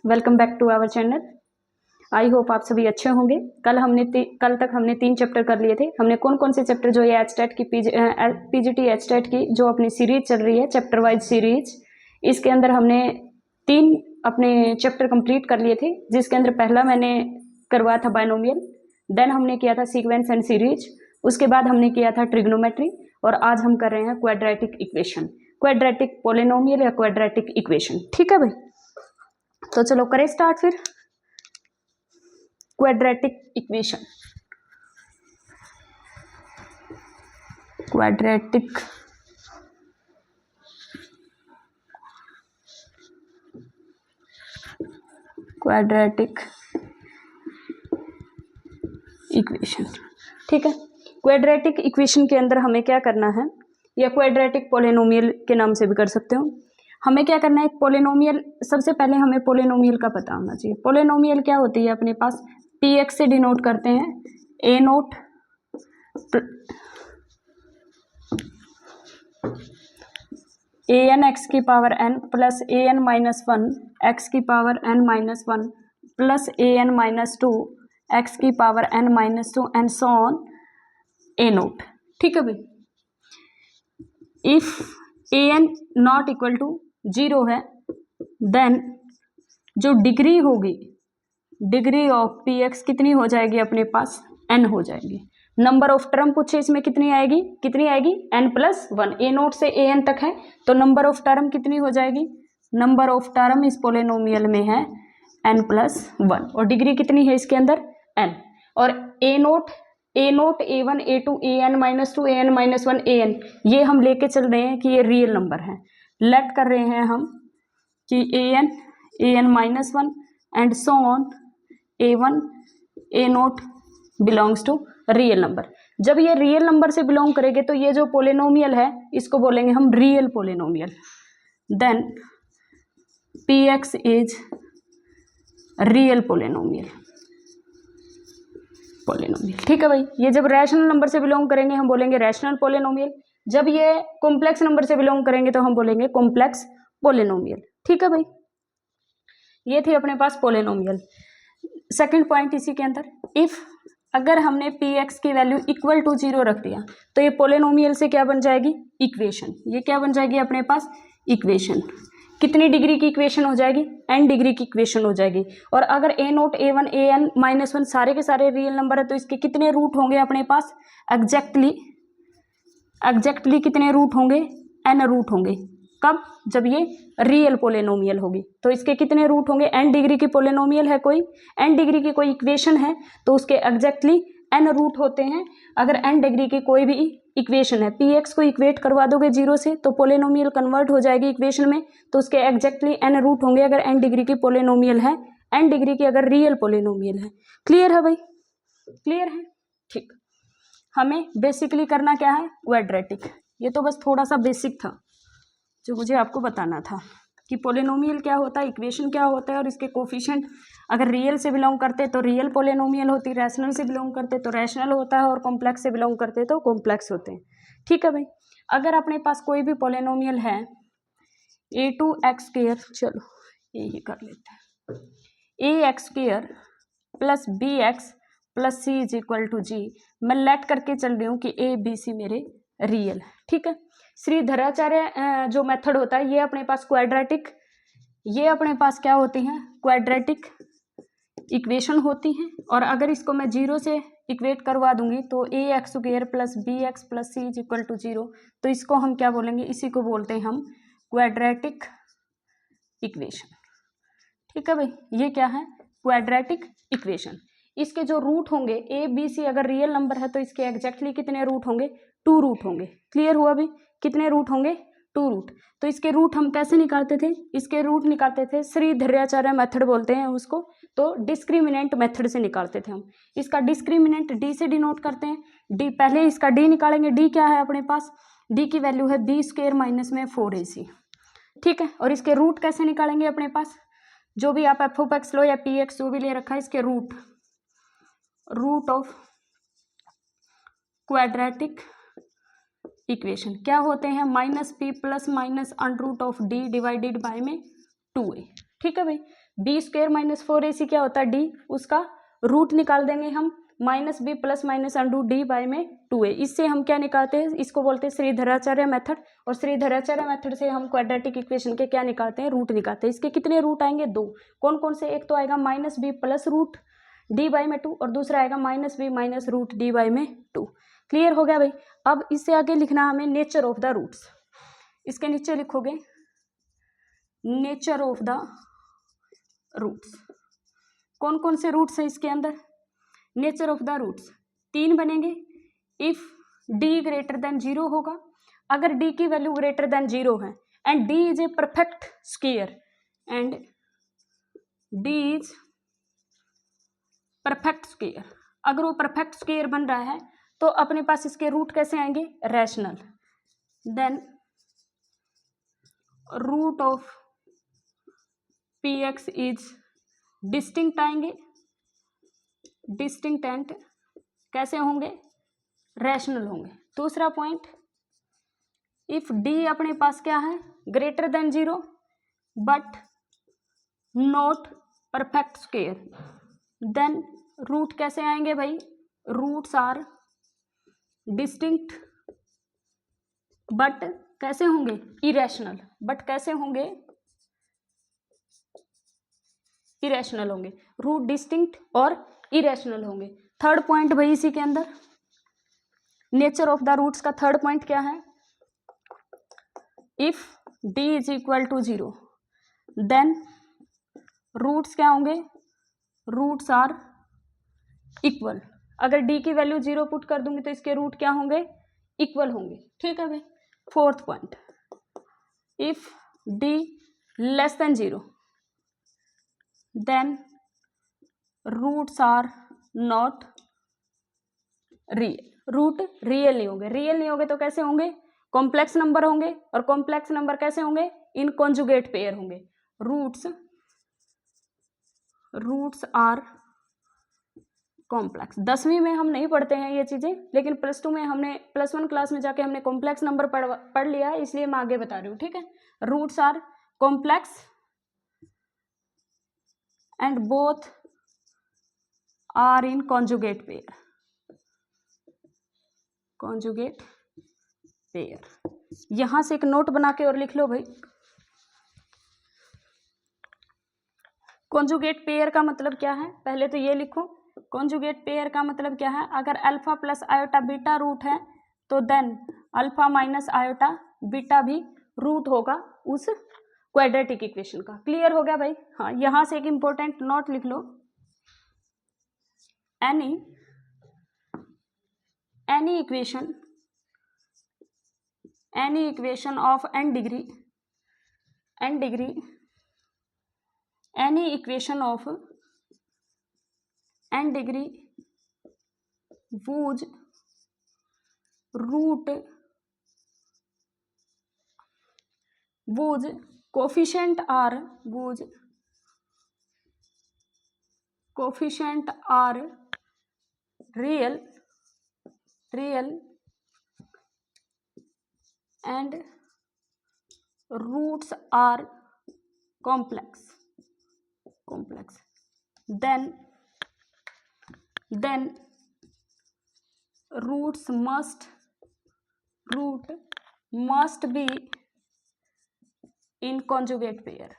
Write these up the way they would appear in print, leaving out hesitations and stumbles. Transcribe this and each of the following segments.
Welcome back to our channel. I hope आप सभी अच्छे होंगे। कल तक हमने 3 चैप्टर कर लिए थे। हमने कौन कौन से चैप्टर जो ये एचटेट की पीजीटी एचटेट की जो अपनी सीरीज चल रही है, चैप्टर वाइज सीरीज, इसके अंदर हमने 3 अपने चैप्टर कंप्लीट कर लिए थे, जिसके अंदर पहला मैंने करवाया था बायनोमियल, देन हमने किया था सीक्वेंस एंड सीरीज, उसके बाद हमने किया था ट्रिग्नोमेट्री, और आज हम कर रहे हैं क्वाड्रेटिक इक्वेशन, क्वाड्रेटिक पोलिनोमियल या क्वाड्रेटिक इक्वेशन। ठीक है भाई, तो चलो करें स्टार्ट फिर। Quadratic equation, quadratic equation. ठीक है, क्वाड्रेटिक इक्वेशन के अंदर हमें क्या करना है, या क्वाड्रेटिक पोलिनोमियल के नाम से भी कर सकते हो। हमें क्या करना है, एक पोलिनोमियल, सबसे पहले हमें पोलिनोमियल का पता होना चाहिए। पोलिनोमियल क्या होती है, अपने पास पी एक्स से डिनोट करते हैं, a note a n x की power n plus a n minus 1 x की power n minus 1 plus a n minus 2 x की power n minus 2 and so on a note. ठीक है भाई, if a n not equal to 0 है, then जो degree होगी, degree of p x कितनी हो जाएगी, अपने पास एन हो जाएगी। नंबर ऑफ टर्म पूछे इसमें कितनी आएगी, एन प्लस 1। ए नोट से ए एन तक है, तो नंबर ऑफ टर्म कितनी हो जाएगी, नंबर ऑफ टर्म इस पोलिनोमियल में है एन प्लस 1, और डिग्री कितनी है इसके अंदर, एन। और a naught A1 A2 an minus 2 an minus 1 an, ये हम लेके चल रहे हैं कि ये रियल नंबर है। लेट कर रहे हैं हम कि an minus 1 and so on A1 A note belongs to real number. जब ये रियल नंबर से बिलोंग करेंगे तो ये जो पोलिनोमियल है इसको बोलेंगे हम real polynomial. Then p x is real polynomial. ठीक है भाई, ये जब रैशनल नंबर से बिलोंग करेंगे हम बोलेंगे रैशनल पोलिनोमियल, जब ये कॉम्प्लेक्स नंबर से बिलोंग करेंगे तो हम बोलेंगे कॉम्प्लेक्स पोलिनोमियल। ठीक है भाई, ये थी अपने पास पोलिनोमियल। सेकंड पॉइंट इसी के अंदर, इफ अगर हमने पी एक्स की वैल्यू इक्वल टू 0 रख दिया तो ये पोलिनोमियल से क्या बन जाएगी, इक्वेशन। ये क्या बन जाएगी अपने पास, इक्वेशन। कितनी डिग्री की इक्वेशन हो जाएगी, एन डिग्री की इक्वेशन हो जाएगी। और अगर ए नोट A1 an माइनस 1 सारे के सारे रियल नंबर है तो इसके कितने रूट होंगे अपने पास, एग्जैक्टली कितने रूट होंगे, एन रूट होंगे। कब, जब ये रियल पोलिनोमियल होगी तो इसके कितने रूट होंगे, एन डिग्री की पोलिनोमियल है कोई, एन डिग्री की कोई इक्वेशन है तो उसके एग्जैक्टली एन रूट होते हैं। अगर एन डिग्री की कोई भी इक्वेशन है, पी एक्स को इक्वेट करवा दोगे 0 से तो पोलिनोमियल कन्वर्ट हो जाएगी इक्वेशन में, तो उसके एग्जैक्टली एन रूट होंगे अगर एन डिग्री की पोलिनोमियल है, एन डिग्री की अगर रियल पोलिनोमियल है। क्लियर है भाई, क्लियर है। ठीक, हमें बेसिकली करना क्या है, क्वाड्रेटिक। ये तो बस थोड़ा सा बेसिक था जो मुझे आपको बताना था कि पोलिनोमियल क्या होता है, इक्वेशन क्या होता है, और इसके कोफिशिएंट अगर रियल से बिलोंग करते तो रियल पोलिनोमियल होती, रैशनल से बिलोंग करते तो रैशनल होता है, और कॉम्प्लेक्स से बिलोंग करते तो कॉम्प्लेक्स होते हैं। ठीक है भाई, अगर अपने पास कोई भी पोलिनोमियल है a2x², चलो यही कर लेते हैं, ax² plus bx plus c is equal to g। मैं लेट करके चल रही हूँ कि a b c मेरे रियल है। ठीक है, श्रीधराचार्य जो मेथड होता है ये अपने पास क्वाड्रेटिक, ये अपने पास क्या होती हैं, क्वाड्रेटिक इक्वेशन होती हैं। और अगर इसको मैं 0 से इक्वेट करवा दूंगी तो ax² plus bx plus c is equal to 0, तो इसको हम क्या बोलेंगे, इसी को बोलते हैं हम क्वाड्रेटिक इक्वेशन। ठीक है भाई, ये क्या है, क्वाड्रेटिक इक्वेशन। इसके जो रूट होंगे a b c अगर रियल नंबर है तो इसके एग्जैक्टली कितने रूट होंगे, 2 रूट होंगे। क्लियर हुआ भाई, कितने रूट होंगे, 2 रूट। तो इसके रूट हम कैसे निकालते थे, इसके रूट निकालते थे, श्रीधराचार्य मेथड बोलते हैं उसको, तो डिस्क्रिमिनेंट मेथड से निकालते थे हम। इसका डिस्क्रिमिनेंट d से डिनोट करते हैं, d पहले इसका d निकालेंगे, d क्या है अपने पास, d की वैल्यू है b² माइनस में 4ac। ठीक है, और इसके रूट कैसे निकालेंगे अपने पास, जो भी आप एफ ऑफ एक्स लो या पी एक्स जो भी ले रखा है, इसके रूट ऑफ क्वाड्रेटिक इक्वेशन क्या होते हैं, -p plus minus under root of d divided by में 2a। ठीक है भाई, बी स्क्वायर माइनस 4ac क्या होता है डी, उसका रूट निकाल देंगे हम, minus b plus minus under d by में 2a। इससे हम क्या निकालते हैं, इसको बोलते हैं श्रीधराचार्य मेथड, और श्रीधराचार्य मेथड से हम क्वाड्रेटिक इक्वेशन के क्या निकालते हैं, रूट निकालते हैं। इसके कितने रूट आएंगे, 2। कौन कौन से, एक तो आएगा minus b plus root d by में 2 और दूसरा आएगा minus b minus root d by में 2। क्लियर हो गया भाई। अब इससे आगे लिखना हमें नेचर ऑफ द रूट्स। इसके नीचे लिखोगे नेचर ऑफ द रूट्स। कौन कौन से रूट्स हैं इसके अंदर, नेचर ऑफ द रूट्स 3 बनेंगे। इफ डी ग्रेटर देन 0 होगा, अगर डी की वैल्यू ग्रेटर देन 0 है, and D is a perfect square, and D is perfect square, अगर वो परफेक्ट स्क्वायर बन रहा है तो अपने पास इसके रूट कैसे आएंगे, rational. Then root of p x is distinct आएंगे, डिस्टिंक्ट एंड कैसे होंगे, रैशनल होंगे। दूसरा पॉइंट, इफ डी अपने पास क्या है, greater than 0 but not perfect square, then root कैसे आएंगे भाई, रूट्स आर डिस्टिंक्ट बट कैसे होंगे, इरेशनल, बट कैसे होंगे, इरेशनल होंगे। रूट डिस्टिंक्ट और इरेशनल होंगे। थर्ड पॉइंट भाई इसी के अंदर नेचर ऑफ द रूट्स का थर्ड पॉइंट क्या है, if D is equal to 0 then roots क्या होंगे, रूट्स आर इक्वल। अगर डी की वैल्यू 0 पुट कर दूंगी तो इसके रूट क्या होंगे, इक्वल होंगे। ठीक है भाई। Fourth point, if d less than 0 then roots are not real, root real नहीं होंगे। रियल नहीं होंगे तो कैसे होंगे, कॉम्प्लेक्स नंबर होंगे, और कॉम्प्लेक्स नंबर कैसे होंगे, इन कॉन्जुगेट पेयर होंगे। Roots are complex. 10वीं में हम नहीं पढ़ते हैं ये चीज़ें, लेकिन +2 में हमने +1 क्लास में जाके हमने कॉम्प्लेक्स नंबर पढ़ लिया है, इसलिए मैं आगे बता रही हूँ। ठीक है, roots are complex and both are in conjugate pair, conjugate pair. यहां से एक नोट बना के और लिख लो भाई, कॉन्जुगेट पेयर का मतलब क्या है, पहले तो ये लिखो। कॉन्जुगेट पेयर का मतलब क्या है, अगर alpha plus iota beta root है तो then alpha minus iota beta भी रूट होगा उस क्वाड्रेटिक इक्वेशन का। क्लियर हो गया भाई। हाँ, यहां से एक इंपॉर्टेंट नोट लिख लो, any equation of n degree, any equation of n degree whose root, whose coefficient are real and roots are complex, then root must be in conjugate pair,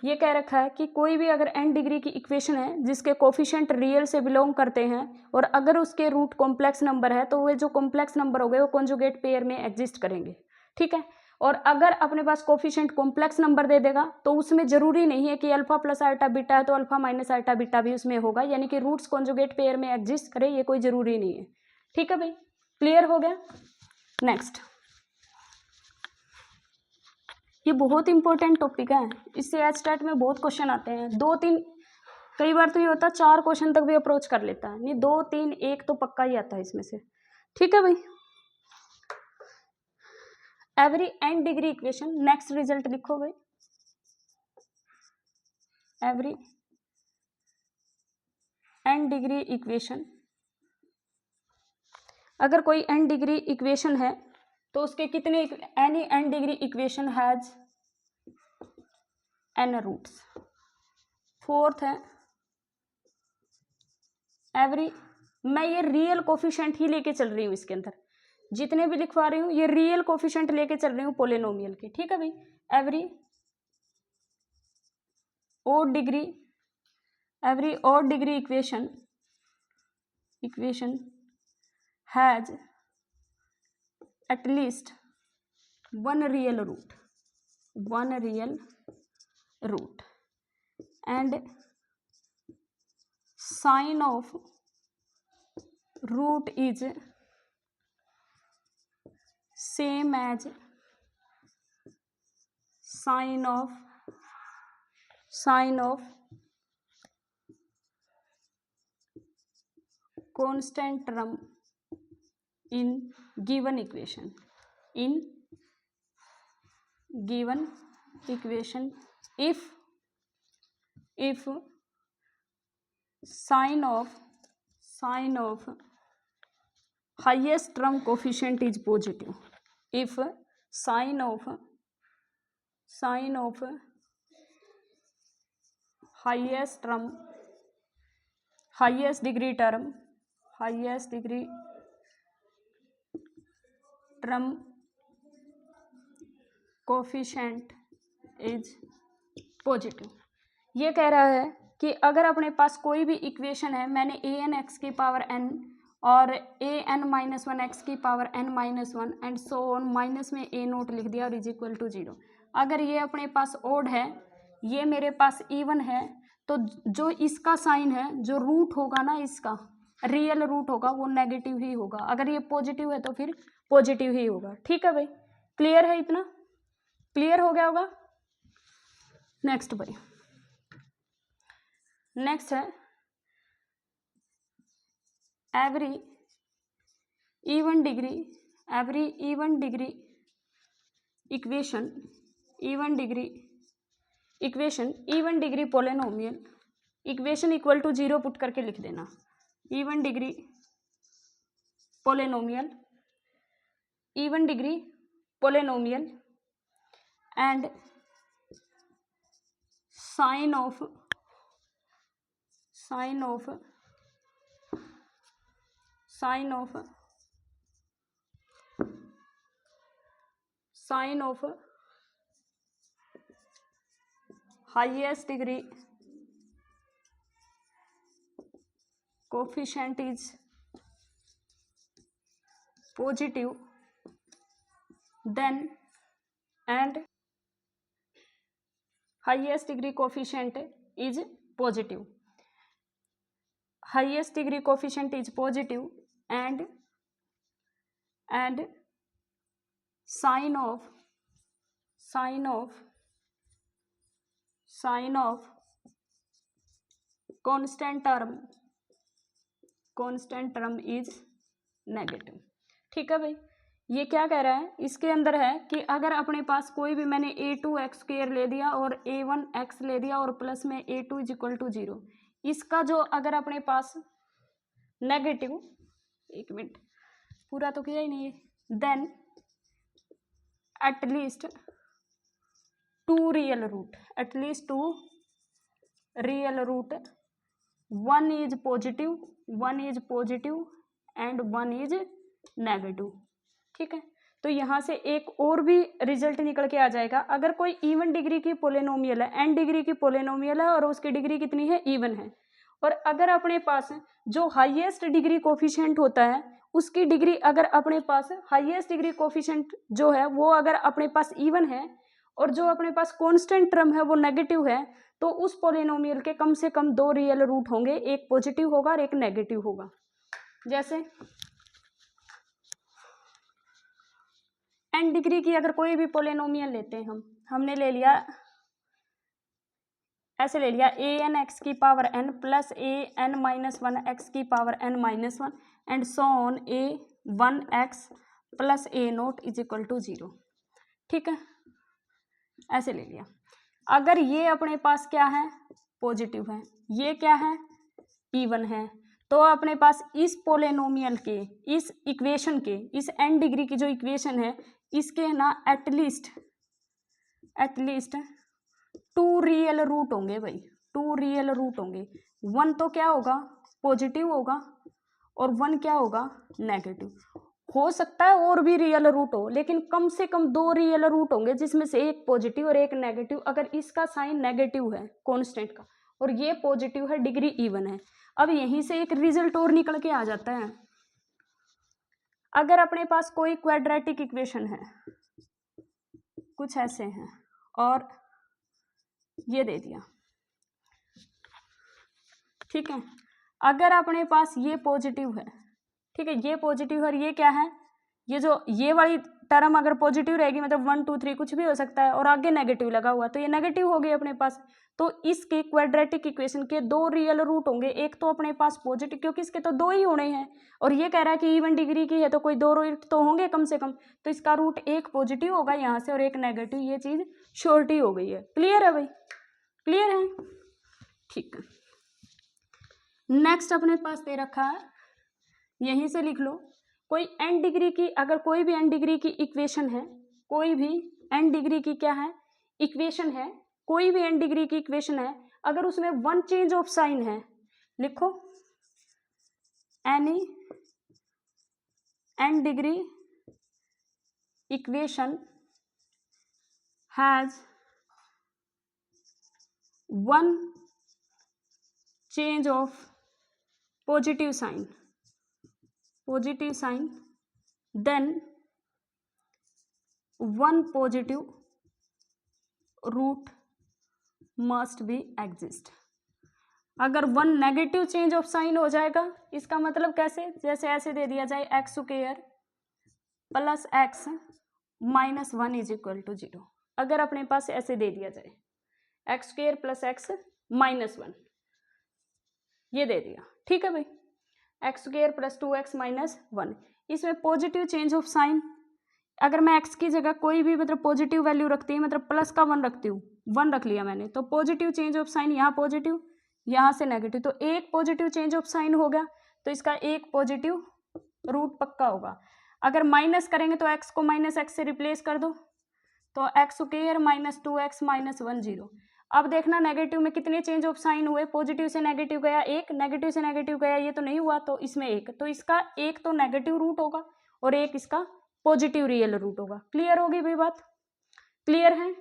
ये कह रखा है कि कोई भी अगर n डिग्री की इक्वेशन है जिसके कोफिशिएंट रियल से बिलोंग करते हैं और अगर उसके रूट कॉम्प्लेक्स नंबर है तो वे जो कॉम्प्लेक्स नंबर हो गए वो कॉन्जुगेट पेयर में एग्जिस्ट करेंगे। ठीक है, और अगर अपने पास कोफिशिएंट कॉम्प्लेक्स नंबर दे देगा तो उसमें जरूरी नहीं है कि अल्फा प्लस आयोटा बीटा है तो अल्फा माइनस आयोटा बीटा भी उसमें होगा, यानी कि रूट्स कॉन्जुगेट पेयर में एग्जिस्ट करे, ये कोई जरूरी नहीं है। ठीक है भाई, क्लियर हो गया। नेक्स्ट, ये बहुत इंपॉर्टेंट टॉपिक है, इससे एचटेट में बहुत क्वेश्चन आते हैं। 2-3, कई बार तो ये होता है 4 क्वेश्चन तक भी अप्रोच कर लेता है, नहीं 2-3 1 तो पक्का ही आता है इसमें से। ठीक है भाई, every n degree equation, next result लिखो भाई, एवरी n डिग्री इक्वेशन, अगर कोई n डिग्री इक्वेशन है तो उसके कितने, any n degree equation has n roots. Fourth है एवरी, मैं ये रियल कोफिशिएंट ही लेके चल रही हूँ, इसके अंदर जितने भी लिखवा रही हूँ ये रियल कोफिशिएंट लेके चल रही हूँ पोलिनोमियल के, ठीक है भाई। Every odd degree equation has at least one real root and sign of root is same as sign of constant term in given equation if sign of highest term coefficient is positive, if sign of highest degree term coefficient is positive. ये कह रहा है कि अगर अपने पास कोई भी equation है, मैंने an x की पावर n और an-1 x की power n-1 and so on, minus में a नोट लिख दिया और इज इक्वल टू 0। अगर ये अपने पास ओड है, ये मेरे पास इवन है, तो जो इसका साइन है, जो रूट होगा ना, इसका रियल रूट होगा, वो नेगेटिव ही होगा। अगर ये पॉजिटिव है तो फिर पॉजिटिव ही होगा, ठीक है भाई। क्लियर है, इतना क्लियर हो गया होगा। नेक्स्ट भाई, नेक्स्ट है every even degree polynomial equation equal to 0 put करके लिख देना। Even degree polynomial and sign of highest degree coefficient is positive, then and highest degree coefficient is positive and sign of constant term is negative, ठीक है भाई। ये क्या कह रहा है, इसके अंदर है कि अगर अपने पास कोई भी, मैंने a2x² ले दिया और a1x ले दिया और प्लस में a2 इज इक्वल टू 0, इसका जो अगर अपने पास नेगेटिव, एक मिनट पूरा तो किया ही नहीं है, then at least two real root, one is positive and one is negative, ठीक है। तो यहाँ से एक और भी रिजल्ट निकल के आ जाएगा। अगर कोई इवन डिग्री की पोलिनोमियल है, n डिग्री की पोलिनोमियल है और उसकी डिग्री कितनी है, इवन है, और अगर अपने पास जो हाईएस्ट डिग्री कोफिशिएंट होता है, उसकी डिग्री अगर अपने पास हाईएस्ट डिग्री कोफिशिएंट जो है वो अगर अपने पास इवन है और जो अपने पास कांस्टेंट टर्म है वो नेगेटिव है, तो उस पोलिनोमियल के कम से कम दो रियल रूट होंगे, एक पॉजिटिव होगा और एक नेगेटिव होगा। जैसे n डिग्री की अगर कोई भी पोलिनोमियल लेते हैं, हमने ले लिया, ऐसे ले लिया an x की power n plus an-1 x की power n-1 and so on a1 x plus a note is equal to 0, ठीक है, ऐसे ले लिया। अगर ये अपने पास क्या है, पॉजिटिव है, ये क्या है, इवन है, तो अपने पास इस पोलिनोमियल के, इस इक्वेशन के, इस n डिग्री की जो इक्वेशन है इसके ना एटलीस्ट 2 रियल रूट होंगे भाई, 2 रियल रूट होंगे। 1 तो क्या होगा, पॉजिटिव होगा, और 1 क्या होगा, नेगेटिव। हो सकता है और भी रियल रूट हो, लेकिन कम से कम 2 रियल रूट होंगे जिसमें से एक पॉजिटिव और एक नेगेटिव। अगर इसका साइन नेगेटिव है कांस्टेंट का और ये पॉजिटिव है, डिग्री इवन है। अब यहीं से एक रिजल्ट और निकल के आ जाता है। अगर अपने पास कोई क्वाड्रेटिक इक्वेशन है, कुछ ऐसे हैं, और ये दे दिया, ठीक है। अगर अपने पास ये पॉजिटिव है, ठीक है, ये पॉजिटिव है और ये क्या है, ये वाली टर्म अगर पॉजिटिव रहेगी मतलब 1 2 3 कुछ भी हो सकता है, और आगे नेगेटिव लगा हुआ तो ये नेगेटिव हो गई अपने पास। तो इसके क्वाड्रेटिक इक्वेशन के 2 रियल रूट होंगे। एक तो अपने पास पॉजिटिव, क्योंकि इसके तो 2 ही होने हैं, और ये कह रहा है कि इवन डिग्री की है तो कोई 2 रूट तो होंगे कम से कम। तो इसका रूट एक पॉजिटिव होगा यहाँ से और एक नेगेटिव। ये चीज़ श्योरिटी हो गई है। क्लियर है भाई, क्लियर है, ठीक है। नेक्स्ट अपने पास दे रखा है, यहीं से लिख लो, कोई n डिग्री की, अगर कोई भी n डिग्री की इक्वेशन है, कोई भी n डिग्री की क्या है, इक्वेशन है, कोई भी n डिग्री की इक्वेशन है, अगर उसमें 1 चेंज ऑफ साइन है, लिखो any n degree equation has 1 change of positive sign, then 1 positive root must be exist. अगर 1 नेगेटिव चेंज ऑफ साइन हो जाएगा, इसका मतलब कैसे, जैसे ऐसे दे दिया जाए x square plus x minus 1 is equal to 0। अगर अपने पास ऐसे दे दिया जाए x square plus x minus 1, ये दे दिया, ठीक है भाई, x square plus 2x minus 1, इसमें पॉजिटिव चेंज ऑफ साइन, अगर मैं x की जगह कोई भी मतलब पॉजिटिव वैल्यू रखती हूँ, मतलब प्लस का 1 रखती हूँ, 1 रख लिया मैंने, तो पॉजिटिव चेंज ऑफ साइन, यहाँ पॉजिटिव यहाँ से नेगेटिव, तो एक पॉजिटिव चेंज ऑफ साइन हो गया, तो इसका एक पॉजिटिव रूट पक्का होगा। अगर माइनस करेंगे तो x को माइनस एक्स से रिप्लेस कर दो, तो x square minus 2x minus 1 0। अब देखना नेगेटिव में कितने चेंज ऑफ साइन हुए, पॉजिटिव से नेगेटिव गया एक, नेगेटिव से नेगेटिव गया ये तो नहीं हुआ, तो इसमें एक, तो इसका एक तो नेगेटिव रूट होगा और एक इसका पॉजिटिव रियल रूट होगा। क्लियर होगी भाई बात, क्लियर है।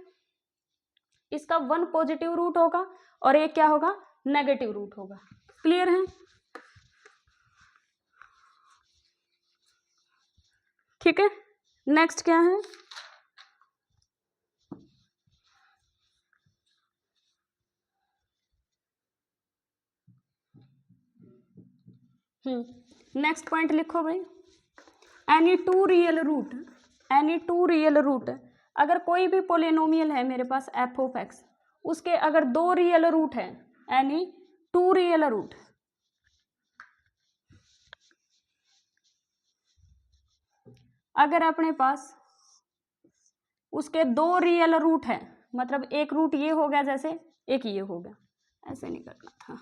इसका 1 पॉजिटिव रूट होगा और एक क्या होगा, नेगेटिव रूट होगा। क्लियर है, ठीक है। नेक्स्ट क्या है, नेक्स्ट पॉइंट लिखो भाई, एनी टू रियल रूट, अगर कोई भी पोलिनोमियल है मेरे पास एफ ऑफ एक्स, उसके अगर 2 रियल रूट है, एनी 2 रियल रूट, अगर अपने पास उसके 2 रियल रूट है, मतलब एक रूट ये हो गया जैसे, एक ये हो गया, ऐसे नहीं करना था।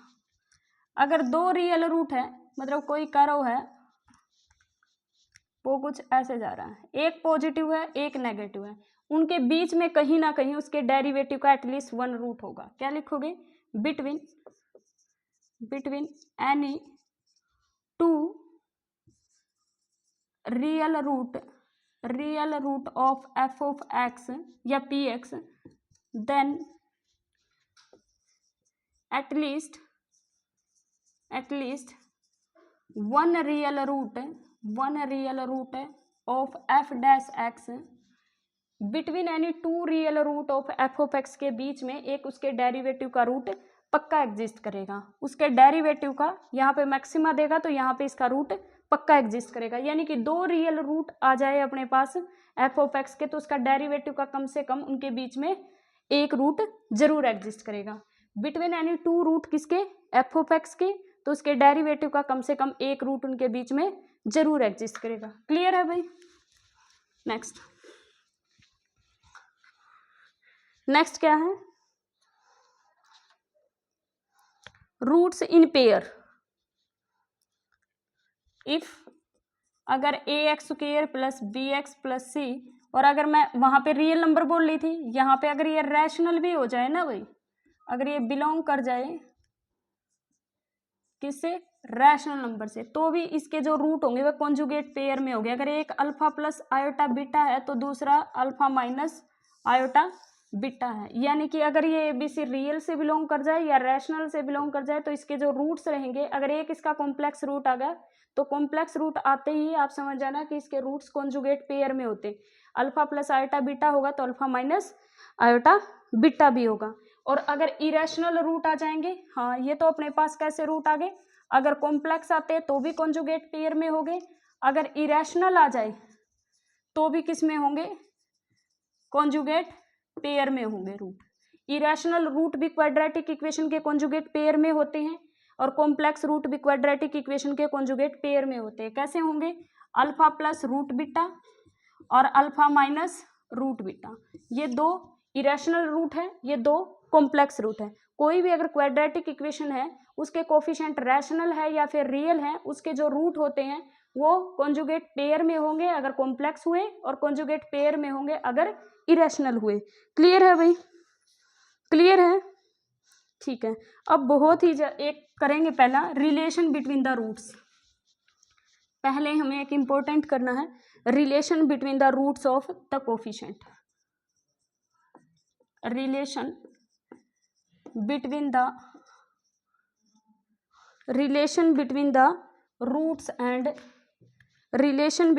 अगर 2 रियल रूट है, मतलब कोई कर्व है वो कुछ ऐसे जा रहा है, एक पॉजिटिव है एक नेगेटिव है, उनके बीच में कहीं ना कहीं उसके डेरिवेटिव का एटलीस्ट 1 रूट होगा। क्या लिखोगे, between any 2 real root of f of x या p x, then at least 1 real root of f dash x, between any 2 real root of f of x के बीच में एक उसके डेरिवेटिव का रूट पक्का एग्जिस्ट करेगा। उसके डेरिवेटिव का यहाँ पे मैक्सिमा देगा तो यहाँ पे इसका रूट पक्का एग्जिस्ट करेगा, यानी कि 2 रियल रूट आ जाए अपने पास एफ ऑफ एक्स के, तो उसका डेरिवेटिव का कम से कम उनके बीच में एक रूट जरूर एग्जिस्ट करेगा। बिटवीन एनी 2 रूट किसके, एफ ऑफ एक्स के, तो उसके डेरिवेटिव का कम से कम एक रूट उनके बीच में जरूर एग्जिस्ट करेगा। क्लियर है भाई। नेक्स्ट क्या है, रूट्स इन पेयर। इफ़ अगर a x square plus b x plus c, और अगर मैं वहाँ पे रियल नंबर बोल रही थी, यहाँ पे अगर ये रैशनल भी हो जाए ना भाई, अगर ये बिलोंग कर जाए किससे, रैशनल नंबर से, तो भी इसके जो रूट होंगे वो कॉन्जुगेट पेयर में होंगे। अगर एक अल्फा प्लस आयोटा बीटा है तो दूसरा अल्फा माइनस आयोटा बीटा है, यानी कि अगर ये एबीसी रियल से बिलोंग कर जाए या रैशनल से बिलोंग कर जाए तो इसके जो रूट्स रहेंगे, अगर एक इसका कॉम्प्लेक्स रूट आ गया तो कॉम्प्लेक्स रूट आते ही आप समझ जाना कि इसके रूट्स कॉन्जुगेट पेयर में होते हैं। अल्फा प्लस आयोटा बीटा होगा तो अल्फा माइनस आयोटा बीटा भी होगा। और अगर इरेशनल रूट आ जाएंगे, हाँ ये तो अपने पास कैसे रूट आ गए, अगर कॉम्प्लेक्स आते हैं तो भी कॉन्जुगेट पेयर में होंगे, अगर इरेशनल आ जाए तो भी किस में होंगे, कॉन्जुगेट पेयर में होंगे रूट। इरेशनल रूट भी क्वाड्रेटिक इक्वेशन के कॉन्जुगेट पेयर में होते हैं और कॉम्प्लेक्स रूट भी क्वाड्रेटिक इक्वेशन के कॉन्जुगेट पेयर में होते हैं। कैसे होंगे, अल्फा प्लस रूट बीटा और अल्फा माइनस रूट बीटा, ये दो इरेशनल रूट है, ये दो कॉम्प्लेक्स रूट है। कोई भी अगर क्वाड्रेटिक इक्वेशन है उसके कोफिशिएंट रैशनल है या फिर रियल है, उसके जो रूट होते हैं वो कॉन्जुगेट पेयर में होंगे अगर कॉम्प्लेक्स हुए, और कॉन्जुगेट पेयर में होंगे अगर इरेशनल हुए। क्लियर है भाई, क्लियर है, ठीक है। अब बहुत ही एक करेंगे पहला रिलेशन बिटवीन द रूट्स। पहले हमें एक इंपॉर्टेंट करना है, relation between the roots of the coefficient. Relation between the roots and relation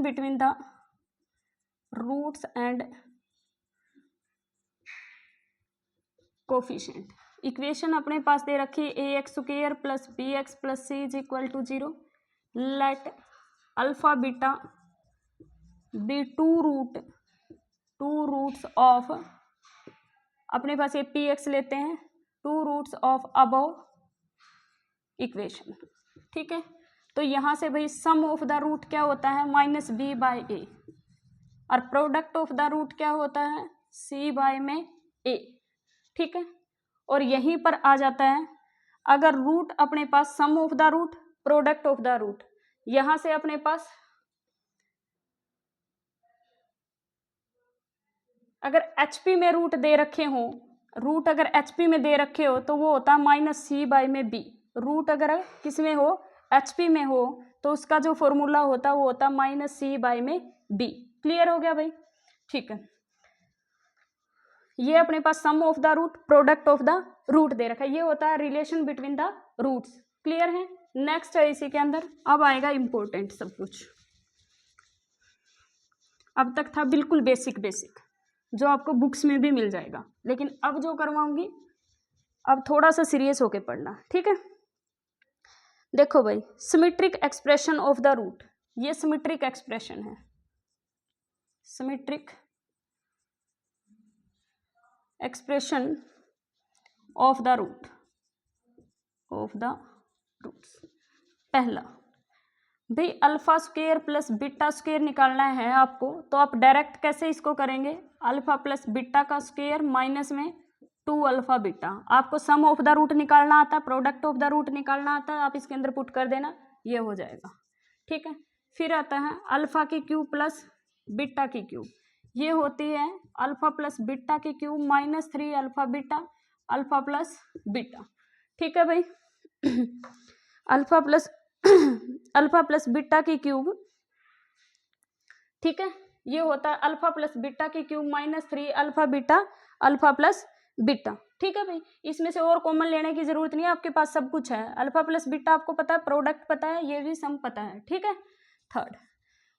between the roots and coefficient. Equation अपने पास दे रखी है a x square plus b x plus c is equal to 0। Let alpha beta be two roots of, अपने पास ये p x लेते हैं, two roots of above equation. ठीक है, तो यहाँ से भाई सम ऑफ द रूट क्या होता है, माइनस बी बाय ए, और प्रोडक्ट ऑफ द रूट क्या होता है, सी बाय में ए। ठीक है, और यहीं पर आ जाता है अगर रूट अपने पास sum of the root product of the root, यहां से अपने पास अगर एचपी में रूट दे रखे हो, रूट अगर एचपी में दे रखे हो तो वो होता है माइनस सी बाय में बी। रूट अगर किस में हो, एचपी में हो, तो उसका जो फॉर्मूला होता है वो होता है माइनस सी बाय में बी। क्लियर हो गया भाई, ठीक है। ये अपने पास sum of the root product of the root दे रखा है, ये होता है relation between the roots. Clear है, नेक्स्ट है इसी के अंदर, अब आएगा इंपॉर्टेंट सब कुछ। अब तक था बिल्कुल बेसिक जो आपको बुक्स में भी मिल जाएगा, लेकिन अब जो करवाऊंगी अब थोड़ा सा सीरियस होके पढ़ना, ठीक है। देखो भाई, symmetric expression of the root, ये सिमेट्रिक एक्सप्रेशन है, symmetric expression of the roots. पहला भाई alpha square plus beta square निकालना है आपको, तो आप डायरेक्ट कैसे इसको करेंगे, अल्फा प्लस बीटा का स्क्वायर माइनस में 2 अल्फा बीटा। आपको सम ऑफ द रूट निकालना आता है, प्रोडक्ट ऑफ द रूट निकालना आता है, आप इसके अंदर पुट कर देना, ये हो जाएगा। ठीक है, फिर आता है अल्फा की क्यूब प्लस बीटा की क्यूब, ये होती है अल्फा प्लस बीटा की cube minus 3 alpha beta alpha plus beta. ठीक है भाई, अल्फा प्लस बीटा की क्यूब, ठीक है, ये होता है अल्फा प्लस बीटा की cube minus 3 alpha beta alpha plus beta. ठीक है भाई, इसमें से और कॉमन लेने की जरूरत नहीं है, आपके पास सब कुछ है, अल्फा प्लस बीटा आपको पता है, प्रोडक्ट पता है, ये भी सम पता है। ठीक है, थर्ड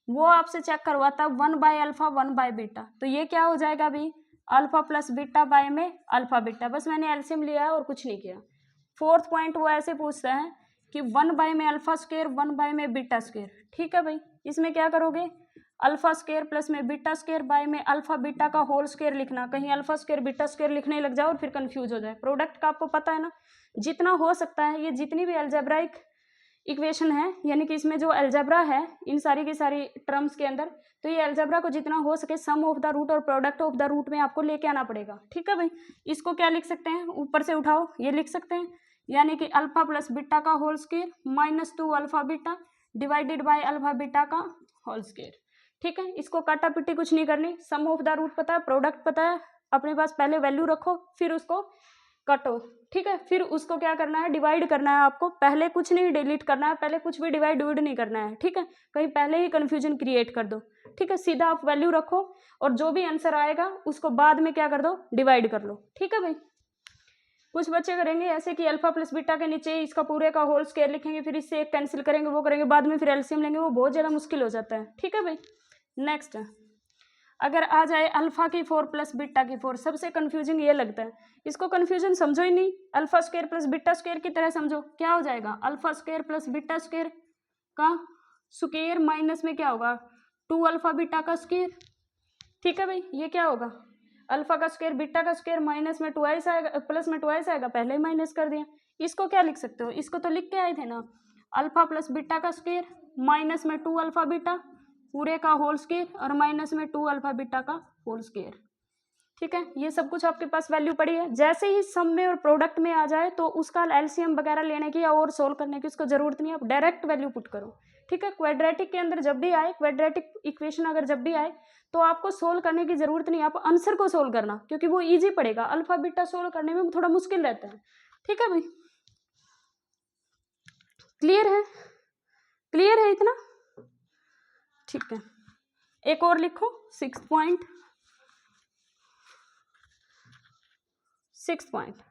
वो आपसे चेक करवाता 1 बाय अल्फा 1 बाय बीटा, तो ये क्या हो जाएगा भाई, अल्फा प्लस बीटा बाय में अल्फा बीटा, बस मैंने एलसीएम लिया है और कुछ नहीं किया। फोर्थ पॉइंट वो ऐसे पूछता है कि 1 बाय में अल्फा स्क्वायर 1 बाय में बीटा स्क्वायर। ठीक है भाई, इसमें क्या करोगे, अल्फा स्क्वायर प्लस में बीटा स्क्वायर बाय में अल्फा बीटा का होल स्क्वायर लिखना, कहीं अल्फा स्क्वायर बीटा स्क्वायर लिखने लग जाओ और फिर कंफ्यूज हो जाए। प्रोडक्ट का आपको पता है ना, जितना हो सकता है ये जितनी भी अलजेब्राइक इक्वेशन है, यानी कि इसमें जो अलजेब्रा है इन सारी की सारी टर्म्स के अंदर, तो ये अलजेब्रा को जितना हो सके सम ऑफ द रूट और प्रोडक्ट ऑफ द रूट में आपको लेके आना पड़ेगा। ठीक है भाई, इसको क्या लिख सकते हैं, ऊपर से उठाओ ये लिख सकते हैं, यानी कि अल्फा प्लस बीटा का whole square minus 2 alpha beta divided by alpha beta का होल स्क्वायर। ठीक है, इसको काटा पिटी कुछ नहीं करनी, सम ऑफ द रूट पता है, प्रोडक्ट पता है, अपने पास पहले वैल्यू रखो फिर उसको काटो। ठीक है, फिर उसको क्या करना है, डिवाइड करना है आपको, पहले कुछ नहीं डिलीट करना है, पहले कुछ भी डिवाइड नहीं करना है। ठीक है, कहीं पहले ही कंफ्यूजन क्रिएट कर दो। ठीक है, सीधा आप वैल्यू रखो और जो भी आंसर आएगा उसको बाद में क्या कर दो, डिवाइड कर लो। ठीक है भाई, कुछ बच्चे करेंगे ऐसे कि अल्फा प्लस बीटा के नीचे इसका पूरे का होल स्क्वायर लिखेंगे, फिर इससे एक कैंसिल करेंगे, वो करेंगे, बाद में फिर एलसीएम लेंगे, वो बहुत ज़्यादा मुश्किल हो जाता है। ठीक है भाई, नेक्स्ट अगर आ जाए अल्फा की 4 प्लस बीटा की 4, सबसे कंफ्यूजिंग ये लगता है, इसको कंफ्यूजन समझो ही नहीं, alpha square plus beta square की तरह समझो। क्या हो जाएगा, alpha square plus beta square का स्क्वायर माइनस में क्या होगा, 2 अल्फा बीटा का स्क्वायर। ठीक है भाई, ये क्या होगा, अल्फा का स्क्वायर बीटा का स्क्वायर माइनस में ट्वाइस आएगा, प्लस में ट्वाइस आएगा, पहले ही माइनस कर दिया। इसको क्या लिख सकते हो, इसको तो लिख के आए थे ना, अल्फा प्लस बीटा का स्क्वायर माइनस में 2 अल्फा बीटा पूरे का होल स्क्वायर और माइनस में 2 अल्फा बीटा का होल स्क्वायर। ठीक है, ये सब कुछ आपके पास वैल्यू पड़ी है। जैसे ही सम में और प्रोडक्ट में आ जाए तो उसका एलसीएम वगैरह लेने की या और सोल्व करने की उसको जरूरत नहीं है, आप डायरेक्ट वैल्यू पुट करो। ठीक है, क्वाड्रेटिक के अंदर जब भी आए, क्वाड्रेटिक इक्वेशन अगर जब भी आए तो आपको सोल्व करने की जरूरत नहीं, आप आंसर को सोल्व करना, क्योंकि वो इजी पड़ेगा, अल्फा बीटा सोल्व करने में थोड़ा मुश्किल रहता है। ठीक है भाई, क्लियर है, क्लियर है इतना। ठीक है, एक और लिखो 6 पॉइंट, 6 पॉइंट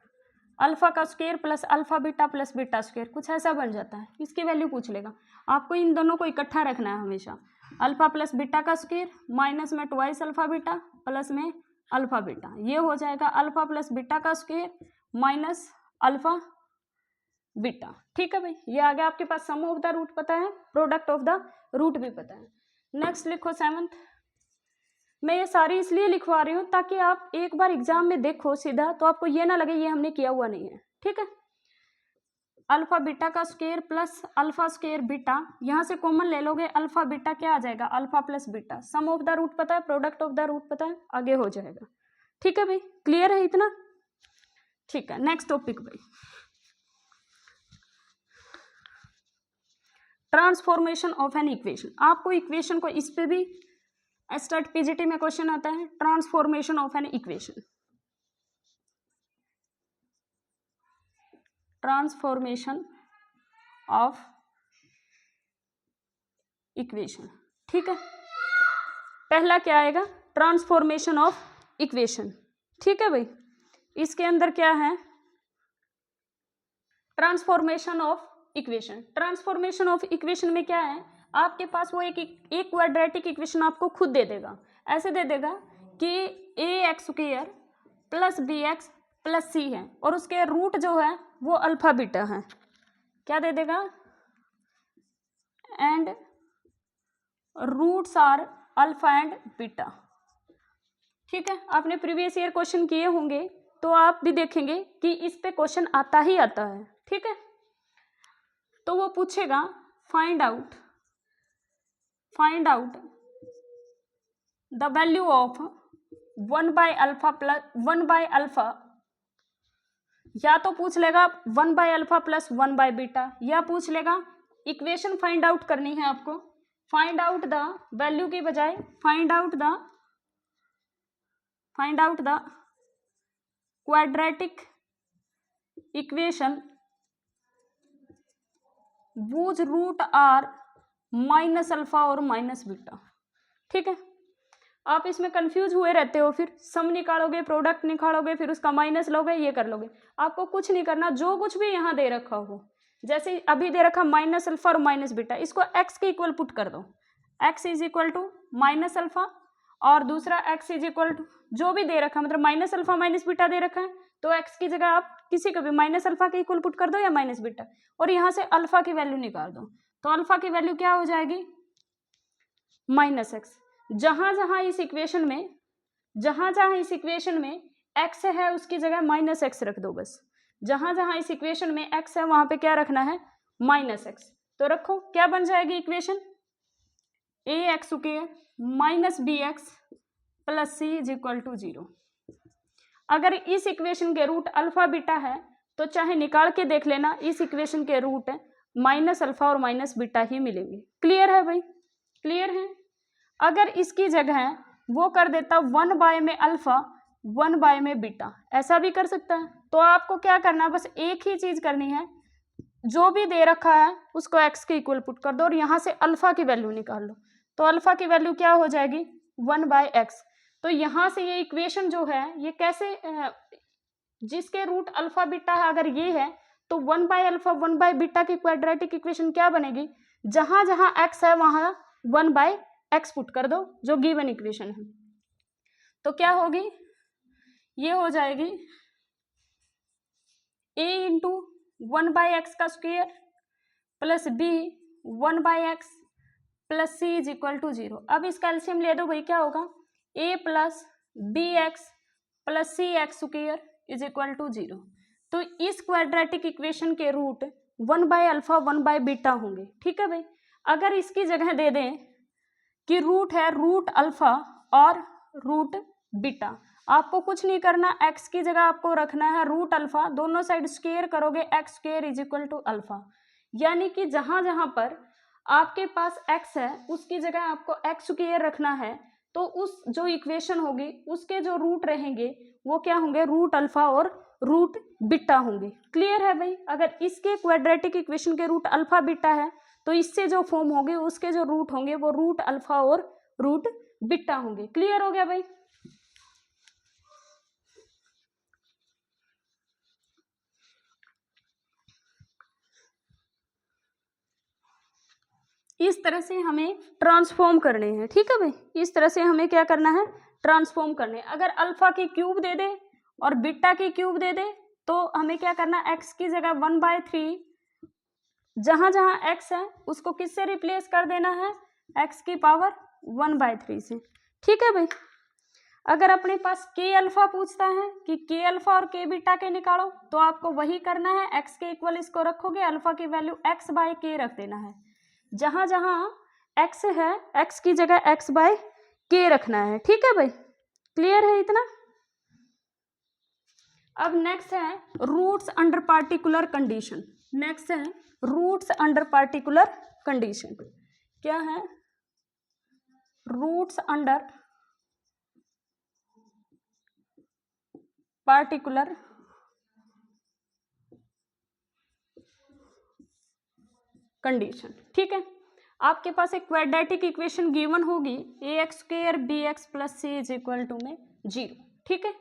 अल्फा का square plus alpha beta plus beta square, कुछ ऐसा बन जाता है, इसकी वैल्यू पूछ लेगा आपको, इन दोनों को इकट्ठा रखना है हमेशा, अल्फा प्लस बीटा का स्क्वायर माइनस में ट्वाइस अल्फा बीटा प्लस में अल्फा बीटा, ये हो जाएगा अल्फा प्लस बीटा का स्क्वायर माइनस अल्फा बीटा। ठीक है भाई, ये आ गया आपके पास, सम ऑफ द रूट पता है, प्रोडक्ट ऑफ द रूट भी पता है। नेक्स्ट लिखो 7th, मैं ये सारी इसलिए लिखवा रही हूँ ताकि आप एक बार एग्जाम में देखो सीधा, तो आपको ये ना लगे ये हमने किया हुआ नहीं है। ठीक है, अल्फा बीटा का square plus alpha square beta, यहाँ से कॉमन ले लोगे, अल्फा बीटा क्या आ जाएगा, alpha plus beta, sum of the root पता है, प्रोडक्ट ऑफ द रूट पता है, आगे हो जाएगा। ठीक है भाई, क्लियर है इतना। ठीक है, नेक्स्ट टॉपिक भाई, ट्रांसफॉर्मेशन ऑफ एन इक्वेशन। आपको इक्वेशन को इस पे भी स्टार्ट पीजीटी में क्वेश्चन आता है, transformation of an equation, transformation of equation. ठीक है, पहला क्या आएगा, ट्रांसफॉर्मेशन ऑफ इक्वेशन। ठीक है भाई, इसके अंदर क्या है, transformation of equation. Transformation of equation में क्या है, आपके पास वो एक क्वाड्रेटिक इक्वेशन आपको खुद दे देगा, ऐसे दे देगा कि a x square plus b x plus c है और उसके रूट जो है वो अल्फा बीटा है, क्या दे देगा, and roots are alpha and beta. ठीक है, आपने प्रीवियस ईयर क्वेश्चन किए होंगे तो आप भी देखेंगे कि इस पे क्वेश्चन आता ही आता है। ठीक है, तो वो पूछेगा find out the value of 1 by alpha plus 1 by alpha, या तो पूछ लेगा 1 by alpha plus 1 by beta, या पूछ लेगा इक्वेशन फाइंड आउट करनी है आपको, फाइंड आउट द वैल्यू की बजाय find out the quadratic equation whose root are minus alpha और माइनस बीटा। ठीक है, आप इसमें कंफ्यूज हुए रहते हो, फिर सम निकालोगे, प्रोडक्ट निकालोगे, फिर उसका माइनस लोगे, ये कर लोगे। आपको कुछ नहीं करना, जो कुछ भी यहाँ दे रखा हो, जैसे अभी दे रखा माइनस अल्फा और माइनस बीटा, इसको x के इक्वल पुट कर दो, x is equal to minus alpha और दूसरा x इज इक्वल टू जो भी दे रखा, मतलब माइनस अल्फा माइनस बीटा दे रखा है तो x की जगह आप किसी का भी माइनस अल्फा के इक्वल पुट कर दो या माइनस बीटा, और यहाँ से अल्फा की वैल्यू निकाल दो, तो अल्फा की वैल्यू क्या हो जाएगी, माइनस एक्स। जहां जहां इस इक्वेशन में x है उसकी जगह माइनस एक्स रख दो, बस जहां जहां इस इक्वेशन में x है वहां पे क्या रखना है, माइनस एक्स। तो रखो, क्या बन जाएगी equation, a x square minus b x plus c is equal to 0। अगर इस इक्वेशन के रूट अल्फा बीटा है तो चाहे निकाल के देख लेना, इस इक्वेशन के रूट माइनस अल्फा और माइनस बीटा ही मिलेंगे। क्लियर है भाई, क्लियर है। अगर इसकी जगह वो कर देता 1 में अल्फा 1 में बीटा, ऐसा भी कर सकता है। तो आपको क्या करना है, बस एक ही चीज करनी है, जो भी दे रखा है उसको x के इक्वल पुट कर दो और यहाँ से अल्फा की वैल्यू निकाल लो। तो अल्फा की वैल्यू क्या हो जाएगी 1/x। तो यहाँ से ये इक्वेशन जो है ये कैसे, जिसके रूट अल्फा बीटा है अगर ये है तो 1/अल्फा 1/बीटा की क्वाड्रेटिक इक्वेशन क्या बनेगी, जहां जहां x है वहां 1/x पुट कर दो, जो गिवन इक्वेशन है। तो क्या होगी, ये हो जाएगी a इंटू 1/x का square plus b 1/x plus c is equal to 0। अब इसका एलसीएम ले दो भाई, क्या होगा a plus b x plus c x square is equal to 0। तो इस क्वाड्रेटिक इक्वेशन के रूट 1/अल्फा 1/बीटा होंगे। ठीक है भाई, अगर इसकी जगह दे दें कि रूट है रूट अल्फा और रूट बीटा, आपको कुछ नहीं करना, x की जगह आपको रखना है रूट अल्फा, दोनों साइड स्क्वायर करोगे x square is equal to alpha. यानी कि जहां जहां पर आपके पास x है उसकी जगह आपको x स्क्वायर रखना है, तो उस जो इक्वेशन होगी उसके जो रूट रहेंगे वो क्या होंगे, रूट अल्फा और रूट बीटा होंगे। क्लियर है भाई। अगर इसके क्वाड्रेटिक इक्वेशन के रूट अल्फा बीटा है तो इससे जो फॉर्म होंगे उसके जो रूट होंगे वो रूट अल्फा और रूट बीटा होंगे। क्लियर हो गया भाई। इस तरह से हमें ट्रांसफॉर्म करने हैं। ठीक है भाई, इस तरह से हमें क्या करना है, ट्रांसफॉर्म करने। अगर अल्फा की क्यूब दे दे और बीटा की क्यूब दे दे तो हमें क्या करना, x की जगह 1/3, जहां जहां x है उसको किससे रिप्लेस कर देना है, x की पावर 1/3 से। ठीक है भाई। अगर अपने पास k अल्फा पूछता है कि k अल्फा और k बीटा के निकालो, तो आपको वही करना है, x के इक्वल इसको रखोगे, अल्फा की वैल्यू x/k रख देना है। जहां जहां x है x की जगह x/k रखना है। ठीक है भाई, क्लियर है इतना। अब नेक्स्ट है roots under particular condition. Next है रूट्स अंडर पार्टिकुलर कंडीशन। क्या है, रूट्स अंडर पार्टिकुलर कंडीशन। ठीक है, आपके पास एक क्वाड्रेटिक इक्वेशन गिवन होगी ax² bx plus c is equal to में 0। ठीक है,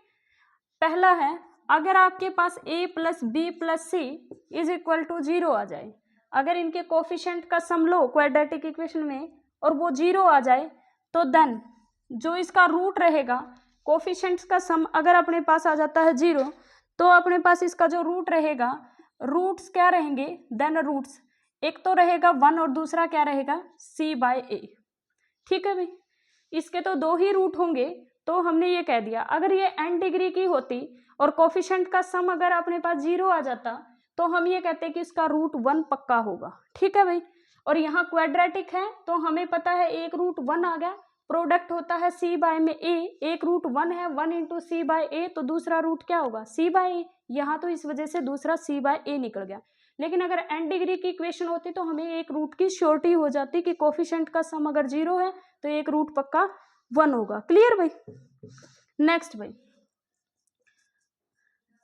पहला है अगर आपके पास a plus b plus c is equal to 0 आ जाए, अगर इनके कोफिशिएंट का सम लो क्वाड्रेटिक इक्वेशन में और वो 0 आ जाए, तो देन जो इसका रूट रहेगा, कोफिशिएंट्स का सम अगर अपने पास आ जाता है 0, तो अपने पास इसका जो रूट रहेगा, रूट्स क्या रहेंगे, देन रूट्स एक तो रहेगा 1 और दूसरा क्या रहेगा c/a। ठीक है भाई, इसके तो 2 ही रूट होंगे, तो हमने ये कह दिया अगर ये n डिग्री की होती और कोफिशिएंट का सम अगर अपने पास 0 आ जाता, तो हम ये कहते कि इसका रूट 1 पक्का होगा। ठीक है भाई, और यहाँ क्वाड्रेटिक है तो हमें पता है एक रूट 1 आ गया, प्रोडक्ट होता है c/a, एक रूट 1 है 1 इंटू c/a, तो दूसरा रूट क्या होगा c/a, यहाँ तो इस वजह से दूसरा c/a निकल गया। लेकिन अगर n डिग्री की इक्वेशन होती तो हमें एक रूट की श्योरिटी हो जाती कि कोफिशिएंट का सम अगर 0 है तो एक रूट पक्का 1 होगा। क्लियर भाई। नेक्स्ट भाई,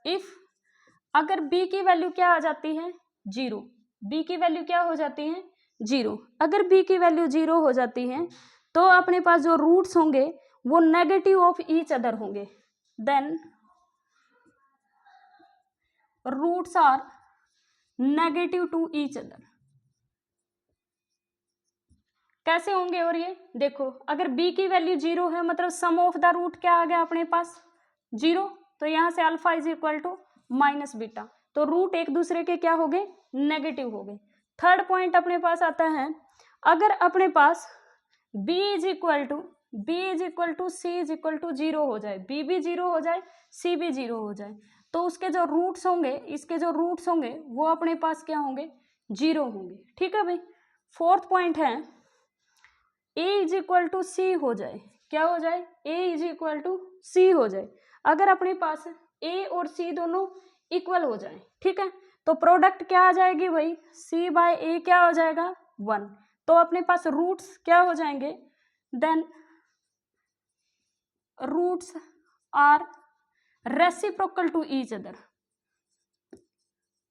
इफ अगर b की वैल्यू क्या आ जाती है 0, b की वैल्यू क्या हो जाती है 0, अगर b की वैल्यू 0 हो जाती है तो अपने पास जो रूट्स होंगे वो नेगेटिव ऑफ ईच अदर होंगे, then roots are negative to each other. कैसे होंगे, और ये देखो अगर b की वैल्यू 0 है मतलब सम ऑफ द रूट क्या आ गया अपने पास 0, तो यहाँ से alpha is equal to minus beta, तो रूट एक दूसरे के क्या हो गए, नेगेटिव हो गए। थर्ड पॉइंट अपने पास आता है, अगर अपने पास b is equal to c is equal to 0 हो जाए, b भी 0 हो जाए c भी 0 हो जाए, तो उसके जो रूट्स होंगे, इसके जो रूट्स होंगे वो अपने पास क्या होंगे 0 होंगे। ठीक है भाई। फोर्थ पॉइंट है a इज इक्वल टू सी हो जाए, क्या हो जाए a इज इक्वल टू सी हो जाए। अगर अपने पास a और c दोनों इक्वल हो जाए, ठीक है। तो प्रोडक्ट क्या आ जाएगी भाई, c बाय ए क्या हो जाएगा 1, तो अपने पास रूट्स क्या हो जाएंगे, then roots are reciprocal to each other,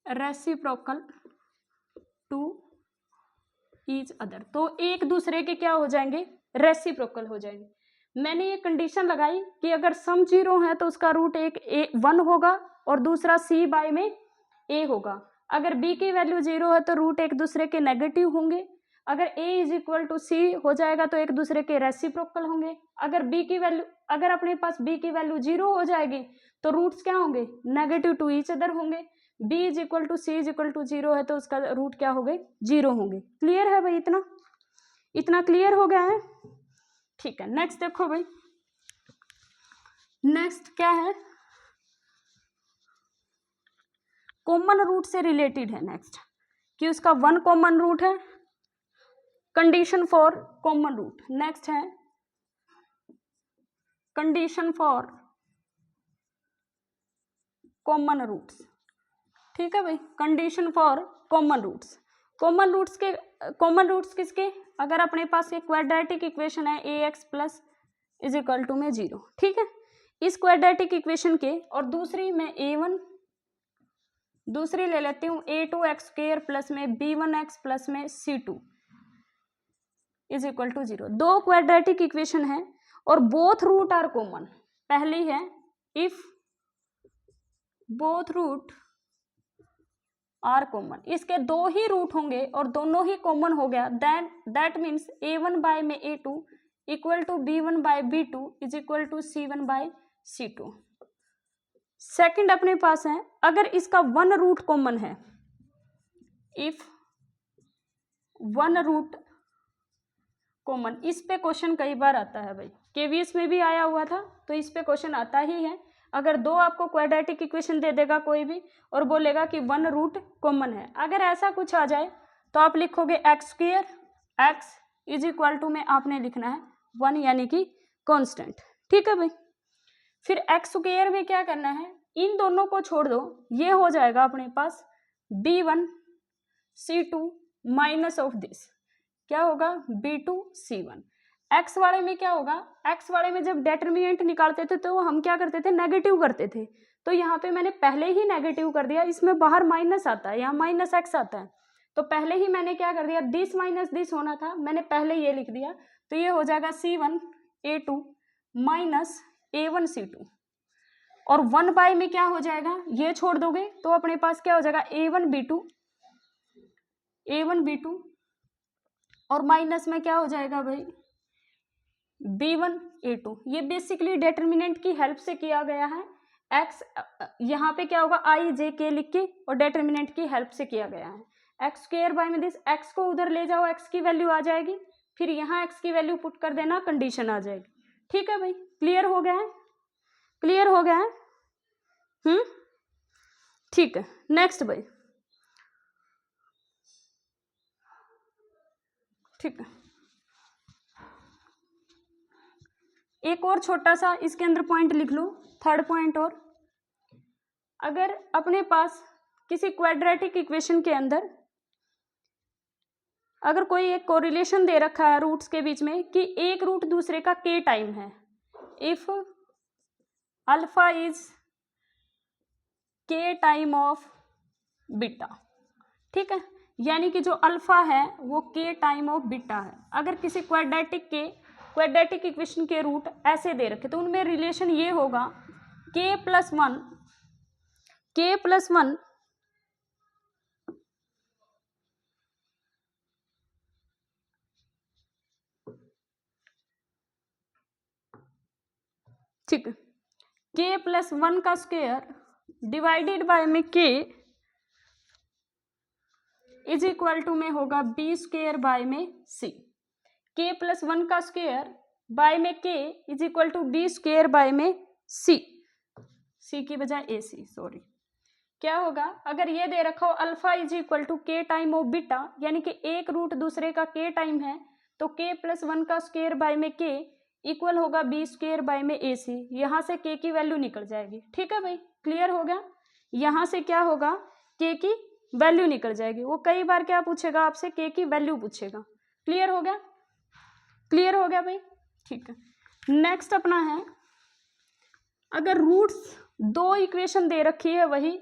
reciprocal to each other, तो एक दूसरे के क्या हो जाएंगे, रेसिप्रोकल हो जाएंगे। मैंने ये कंडीशन लगाई कि अगर सम 0 है तो उसका रूट एक 1 होगा और दूसरा c बाय में a होगा। अगर b की वैल्यू 0 है तो रूट एक दूसरे के नेगेटिव होंगे। अगर a is equal to c हो जाएगा तो एक दूसरे के रेसिप्रोकल होंगे। अगर अपने पास b की वैल्यू 0 हो जाएगी तो रूट्स क्या होंगे, नेगेटिव टू ईच अदर होंगे। b is equal to c is equal to 0 है तो उसका रूट क्या हो गए, 0 होंगे। क्लियर है भाई, इतना क्लियर हो गया है, ठीक है। नेक्स्ट देखो भाई, नेक्स्ट क्या है, कॉमन रूट से रिलेटेड है नेक्स्ट, कि उसका 1 कॉमन रूट है, condition for common root. Next है कंडीशन फॉर कॉमन रूट्स, ठीक है भाई, condition for common roots. Common roots किसके, अगर अपने पास एक क्वाड्रेटिक इक्वेशन है ax plus is equal to में 0, ठीक है, इस क्वाड्रेटिक इक्वेशन के, और दूसरी मैं a1 दूसरी ले लेती हूँ a2x स्क्वायर प्लस में b1x प्लस में c2 इज इक्वल टू 0। दो क्वाड्रेटिक इक्वेशन है और बोथ रूट आर कॉमन। पहली है if both root are common, इसके दो ही रूट होंगे और दोनों ही कॉमन हो गया, दैट मीन्स a1 बाय में a2 equal to b1 by b2 is equal to c1 by c2। Second अपने पास है, अगर इसका 1 रूट कॉमन है, इफ 1 रूट कॉमन, इस पे क्वेश्चन कई बार आता है भाई, केवीएस में भी आया हुआ था, तो इस पे क्वेश्चन आता ही है। अगर दो आपको क्वाड्रेटिक इक्वेशन दे देगा कोई भी और बोलेगा कि 1 रूट कॉमन है, अगर ऐसा कुछ आ जाए तो आप लिखोगे x square, x is equal to में आपने लिखना है 1 यानी कि कांस्टेंट, ठीक है भाई। फिर एक्स स्क्वायर में क्या करना है, इन दोनों को छोड़ दो, ये हो जाएगा अपने पास b1 c2 minus of this क्या होगा b2 c1। एक्स वाले में क्या होगा, एक्स वाले में जब डिटरमिनेंट निकालते थे तो हम क्या करते थे, नेगेटिव करते थे, तो यहाँ पे मैंने पहले ही नेगेटिव कर दिया, इसमें बाहर माइनस आता है, यहाँ माइनस एक्स आता है, तो पहले ही मैंने क्या कर दिया, दिस माइनस दिस होना था, मैंने पहले ये लिख दिया, तो ये हो जाएगा c1 a2 minus a1 c2, और 1 बाय में क्या हो जाएगा, ये छोड़ दोगे तो अपने पास क्या हो जाएगा a1 b2 और माइनस में क्या हो जाएगा भाई b1 a2। ये बेसिकली डिटरमिनेंट की हेल्प से किया गया है, x यहाँ पे क्या होगा i j k लिख के, और डिटरमिनेंट की हेल्प से किया गया है। एक्स स्क्वायर बाय में दिस, एक्स को उधर ले जाओ, एक्स की वैल्यू आ जाएगी, फिर यहाँ एक्स की वैल्यू पुट कर देना, कंडीशन आ जाएगी, ठीक है भाई। क्लियर हो गया है, क्लियर हो गया है, ठीक है। नेक्स्ट भाई, ठीक है, एक और छोटा सा इसके अंदर पॉइंट लिख लो, थर्ड पॉइंट, और अगर अपने पास किसी क्वाड्रेटिक इक्वेशन के अंदर अगर कोई एक कोरिलेशन दे रखा है रूट्स के बीच में कि एक रूट दूसरे का k टाइम है, if alpha is k time of beta, ठीक है, यानी कि जो अल्फा है वो k टाइम ऑफ बीटा है। अगर किसी क्वाड्रेटिक इक्वेशन के रूट ऐसे दे रखे तो उनमें रिलेशन ये होगा k प्लस वन ठीक है, k प्लस 1 का स्क्वायर डिवाइडेड बाय में k इज इक्वल टू में होगा b स्क्वायर बाय में c। k प्लस 1 का स्क्वायर बाय में k is equal to b square by में c, c की बजाय ac, सॉरी। क्या होगा, अगर ये दे रखा हो alpha is equal to k time of beta, यानी कि एक रूट दूसरे का k टाइम है, तो k प्लस 1 का स्क्वायर बाय में k इक्वल होगा b स्क्वायर बाय में ac, यहाँ से k की वैल्यू निकल जाएगी, ठीक है भाई। क्लियर हो गया, यहाँ से क्या होगा, के की वैल्यू निकल जाएगी। वो कई बार क्या पूछेगा आपसे, के की वैल्यू पूछेगा। क्लियर हो गया, क्लियर हो गया भाई, ठीक है। नेक्स्ट अपना है, अगर रूट्स दो इक्वेशन दे रखी है वही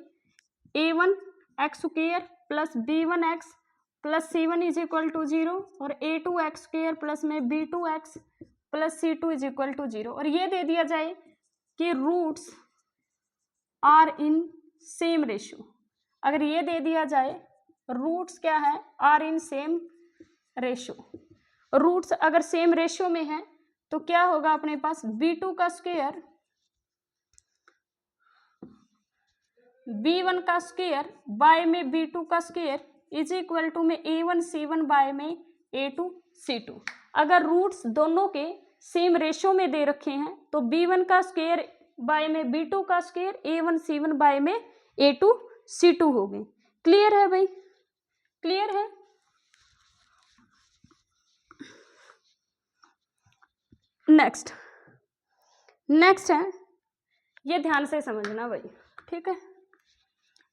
a1 x square plus b1 x plus c1 is equal to 0 और a2 एक्स स्क्वायर प्लस में b2 x plus c2 is equal to 0, और ये दे दिया जाए कि roots are in same ratio. अगर ये दे दिया जाए रूट्स क्या है, are in same ratio, roots अगर सेम रेशियो में है तो क्या होगा अपने पास, b2 का स्क्वायर b1 का स्क्वायर बाय में b2 का स्क्वायर इज इक्वल टू में a1 c1 बाय में a2 c2। अगर रूट्स दोनों के सेम रेशियो में दे रखे हैं तो b1 का स्क्वायर बाय में b2 का स्क्वायर a1 c1 बाय में a2 c2 हो गए। क्लियर है भाई, क्लियर है। नेक्स्ट है, ये ध्यान से समझना भाई, ठीक है।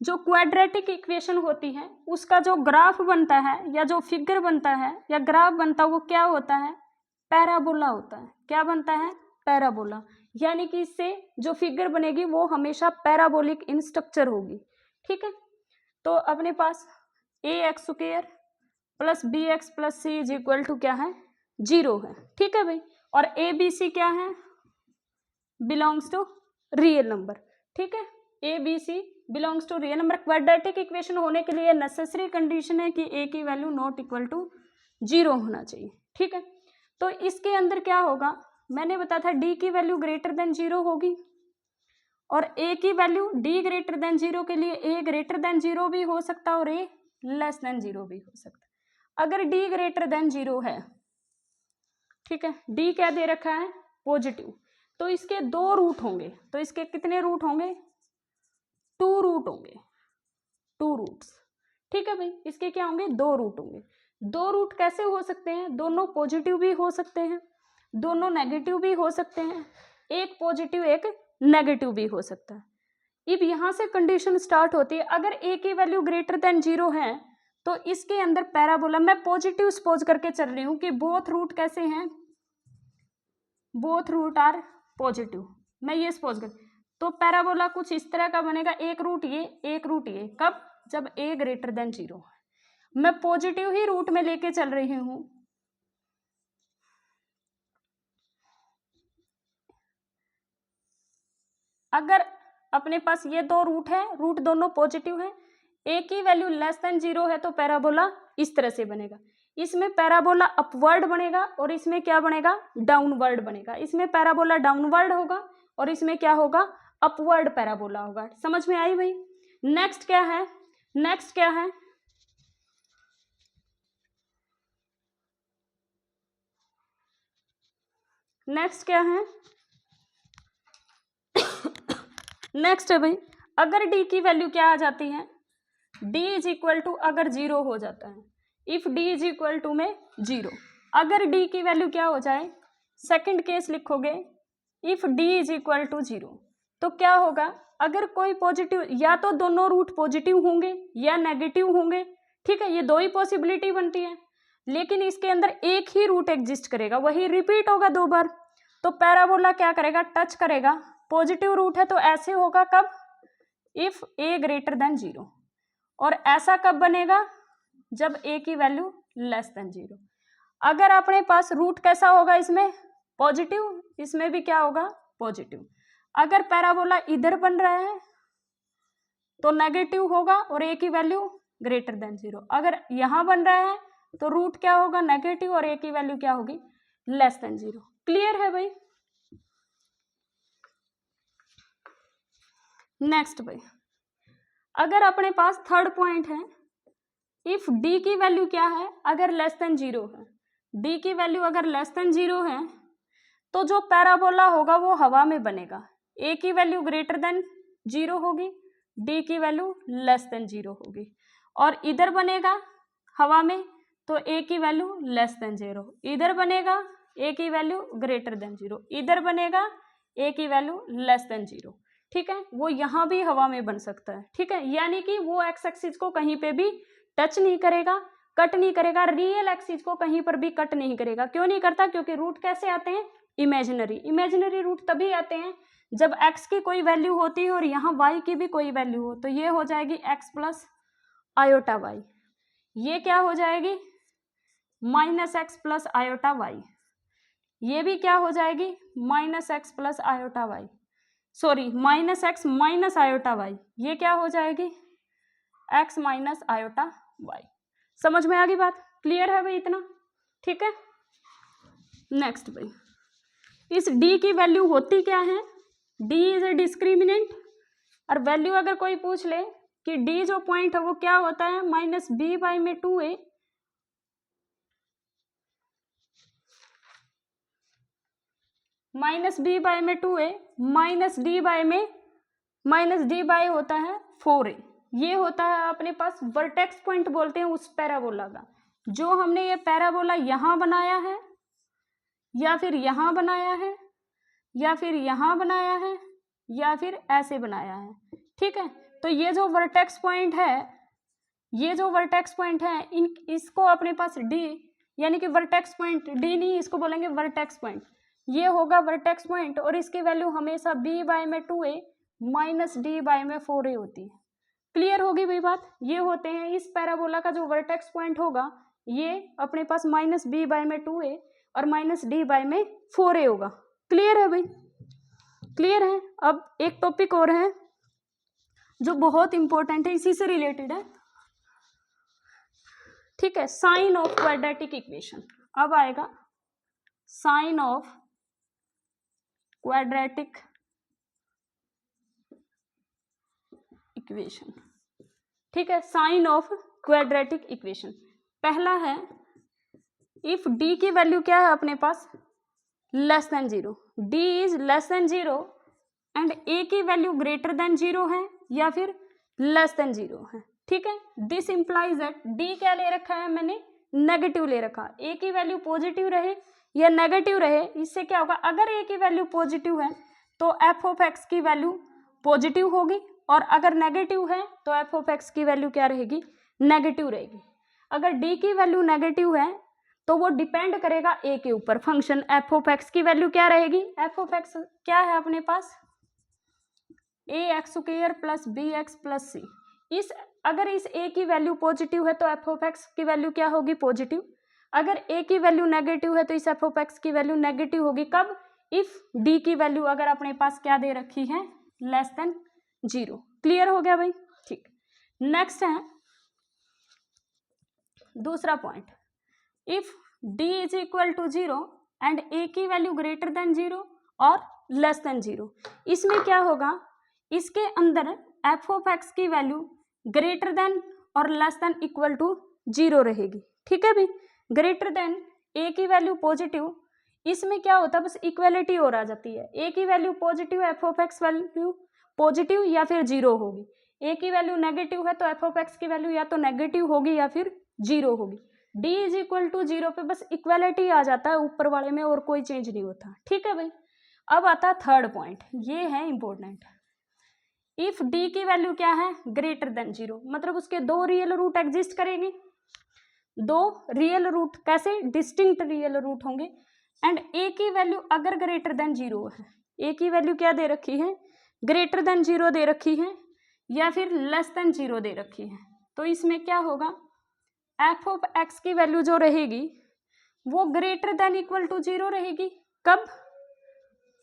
जो क्वाड्रेटिक इक्वेशन होती है उसका जो ग्राफ बनता है या जो फिगर बनता है या ग्राफ बनता है वो क्या होता है, पैराबोला होता है। क्या बनता है, पैराबोला, यानी कि इससे जो फिगर बनेगी वो हमेशा पैराबोलिक इन स्ट्रक्चर होगी, ठीक है। तो अपने पास a x square plus b x plus c is equal to क्या है, 0 है, ठीक है भाई। और ए बी सी क्या है, बिलोंग्स टू रियल नंबर, ठीक है। A B C belongs to real number. Quadratic equation होने के लिए नेसेसरी कंडीशन है कि ए की वैल्यू नॉट इक्वल टू 0 होना चाहिए, ठीक है। तो इसके अंदर क्या होगा, मैंने बताया था डी की वैल्यू ग्रेटर देन 0 होगी और ए की वैल्यू डी ग्रेटर देन 0 के लिए ए ग्रेटर देन 0 भी हो सकता है और ए लेस देन 0 भी हो सकता है। अगर डी ग्रेटर देन 0 है, ठीक है, डी क्या दे रखा है, पॉजिटिव, तो इसके 2 रूट होंगे। तो इसके कितने रूट होंगे, 2 रूट होंगे, 2 रूट्स, ठीक है भाई। इसके क्या होंगे, 2 रूट होंगे। 2 रूट कैसे हो सकते हैं, दोनों पॉजिटिव भी हो सकते हैं, दोनों नेगेटिव भी हो सकते हैं, एक पॉजिटिव एक नेगेटिव भी हो सकता है। अब यहाँ से कंडीशन स्टार्ट होती है, अगर ए की वैल्यू ग्रेटर देन 0 है तो इसके अंदर पैराबोला, मैं पॉजिटिव सपोज करके चल रही हूँ कि बोथ रूट कैसे हैं, बोथ रूट आर पॉजिटिव, मैं ये सपोज कर, तो पैराबोला कुछ इस तरह का बनेगा, एक रूट ये एक रूट ये, कब, जब ए ग्रेटर देन 0 है। मैं पॉजिटिव ही रूट में लेके चल रही हूं, अगर अपने पास ये 2 रूट है, रूट दोनों पॉजिटिव है, ए की वैल्यू लेस देन 0 है तो पैराबोला इस तरह से बनेगा। इसमें पैराबोला अपवर्ड बनेगा और इसमें क्या बनेगा, डाउनवर्ड बनेगा। इसमें पैराबोला डाउनवर्ड होगा और इसमें क्या होगा, अपवर्ड पैराबोला होगा। समझ में आई भाई। नेक्स्ट क्या है, नेक्स्ट क्या है, नेक्स्ट क्या है, नेक्स्ट है भाई, अगर डी की वैल्यू क्या आ जाती है, डी इज इक्वल टू अगर 0 हो जाता है, if D is equal to में 0, अगर डी की वैल्यू क्या हो जाए, सेकंड केस लिखोगे, if D is equal to 0, तो क्या होगा, अगर कोई पॉजिटिव, या तो दोनों रूट पॉजिटिव होंगे या नेगेटिव होंगे, ठीक है, ये 2 ही पॉसिबिलिटी बनती है, लेकिन इसके अंदर एक ही रूट एग्जिस्ट करेगा, वही रिपीट होगा 2 बार। तो पैराबोला क्या करेगा, टच करेगा, पॉजिटिव रूट है तो ऐसे होगा कब, इफ ए ग्रेटर देन 0, और ऐसा कब बनेगा, जब ए की वैल्यू लेस देन 0। अगर अपने पास रूट कैसा होगा, इसमें पॉजिटिव, इसमें भी क्या होगा, पॉजिटिव। अगर पैराबोला इधर बन रहा है तो नेगेटिव होगा और ए की वैल्यू ग्रेटर देन 0। अगर यहां बन रहा है तो रूट क्या होगा, नेगेटिव, और ए की वैल्यू क्या होगी, लेस देन 0। क्लियर है भाई। नेक्स्ट भाई, अगर अपने पास थर्ड पॉइंट है, इफ डी की वैल्यू क्या है, अगर लेस देन 0 है, डी की वैल्यू अगर लेस देन 0 है तो जो पैराबोला होगा वो हवा में बनेगा, ए की वैल्यू ग्रेटर देन 0 होगी, डी की वैल्यू लेस देन 0 होगी, और इधर बनेगा हवा में तो ए की वैल्यू लेस देन 0, इधर बनेगा ए की वैल्यू ग्रेटर देन 0, इधर बनेगा ए की वैल्यू लेस देन 0। ठीक है, वो यहाँ भी हवा में बन सकता है। ठीक है, यानी कि वो एक्स एक्सिस को कहीं पे भी टच नहीं करेगा, कट नहीं करेगा, रियल एक्सिस को कहीं पर भी कट नहीं करेगा। क्यों नहीं करता? क्योंकि रूट कैसे आते हैं? इमेजिनरी। इमेजिनरी रूट तभी आते हैं जब x की कोई वैल्यू होती है और यहाँ y की भी कोई वैल्यू हो। तो ये हो जाएगी x प्लस आयोटा वाई, ये क्या हो जाएगी? Minus x plus iota y, ये भी क्या हो जाएगी? Minus x plus iota y, sorry minus x minus iota y, ये क्या हो जाएगी? x minus iota y. समझ में आ गई बात? क्लियर है भाई इतना? ठीक है, नेक्स्ट भाई, इस d की वैल्यू होती क्या है? d इज ए डिस्क्रिमिनेंट, और वैल्यू अगर कोई पूछ ले कि d जो पॉइंट है वो क्या होता है? माइनस बी बाई में 2a, माइनस बी बाई में 2a, माइनस डी बाई में माइनस डी बाई होता है 4a। ये होता है अपने पास वर्टेक्स पॉइंट बोलते हैं उस पैराबोला का। जो हमने ये पैराबोला यहाँ बनाया है, या फिर यहाँ बनाया है, या फिर यहाँ बनाया है, या फिर ऐसे बनाया है। ठीक है, तो ये जो वर्टेक्स पॉइंट है, ये जो वर्टेक्स पॉइंट है, इसको अपने पास डी, यानी कि वर्टेक्स पॉइंट डी नहीं, इसको बोलेंगे वर्टेक्स पॉइंट। ये होगा वर्टेक्स पॉइंट, और इसकी वैल्यू हमेशा बी बाई में 2a माइनस डी बाई में 4a होती है। क्लियर होगी भाई बात? ये होते हैं इस पैराबोला का जो वर्टेक्स पॉइंट होगा, ये अपने पास माइनस बी बाई में 2a और माइनस डी बाई में 4a होगा। क्लियर है भाई? क्लियर है? अब एक टॉपिक और है जो बहुत इंपॉर्टेंट है, इसी से रिलेटेड है। ठीक है, साइन ऑफ क्वाड्रेटिक इक्वेशन। अब आएगा साइन ऑफ क्वाड्रेटिक इक्वेशन। ठीक है, साइन ऑफ क्वाड्रेटिक इक्वेशन। पहला है, इफ d की वैल्यू क्या है अपने पास? Less than 0, d is less than 0 and a की वैल्यू ग्रेटर देन 0 है या फिर लेस देन 0 है। ठीक है, दिस इंप्लाइज दैट d क्या ले रखा है मैंने? नेगेटिव ले रखा। a की वैल्यू पॉजिटिव रहे या नेगेटिव रहे, इससे क्या होगा? अगर a की वैल्यू पॉजिटिव है तो f ऑफ x की वैल्यू पॉजिटिव होगी, और अगर नेगेटिव है तो f ऑफ x की वैल्यू क्या रहेगी? नेगेटिव रहेगी। अगर d की वैल्यू नेगेटिव है तो वो डिपेंड करेगा a के ऊपर। फंक्शन f ऑफ x की वैल्यू क्या रहेगी? f ऑफ x क्या है अपने पास? ax square plus bx plus c। अगर इस a की वैल्यू पॉजिटिव है तो f ऑफ x की वैल्यू क्या होगी? पॉजिटिव। अगर a की वैल्यू नेगेटिव है तो इस f ऑफ x की वैल्यू नेगेटिव होगी। कब? इफ d की वैल्यू अगर अपने पास क्या दे रखी है? Less than 0। क्लियर हो गया भाई? ठीक, नेक्स्ट है दूसरा point, if d is equal to 0 and a की वैल्यू ग्रेटर देन 0 और लेस देन 0। इसमें क्या होगा? इसके अंदर f ऑफ x की वैल्यू ग्रेटर देन और लेस देन इक्वल टू 0 रहेगी। ठीक है भाई, ग्रेटर देन a की वैल्यू पॉजिटिव, इसमें क्या होता है? बस इक्वलिटी और आ जाती है। a की value positive, f of x value positive या फिर 0 होगी। a की वैल्यू नेगेटिव है तो f ऑफ x की वैल्यू या तो नेगेटिव होगी या फिर 0 होगी। d इज इक्वल टू 0 पे बस इक्वलिटी आ जाता है ऊपर वाले में, और कोई चेंज नहीं होता। ठीक है भाई, अब आता है थर्ड पॉइंट, ये है इंपॉर्टेंट। इफ d की वैल्यू क्या है? ग्रेटर देन 0, मतलब उसके दो रियल रूट एग्जिस्ट करेंगे। दो रियल रूट कैसे? डिस्टिंक्ट रियल रूट होंगे। एंड a की वैल्यू अगर ग्रेटर देन 0 है, a की वैल्यू क्या दे रखी है? ग्रेटर देन 0 दे रखी है या फिर लेस देन 0 दे रखी है। तो इसमें क्या होगा? f ऑफ x की वैल्यू जो रहेगी वो ग्रेटर देन इक्वल टू 0 रहेगी। कब?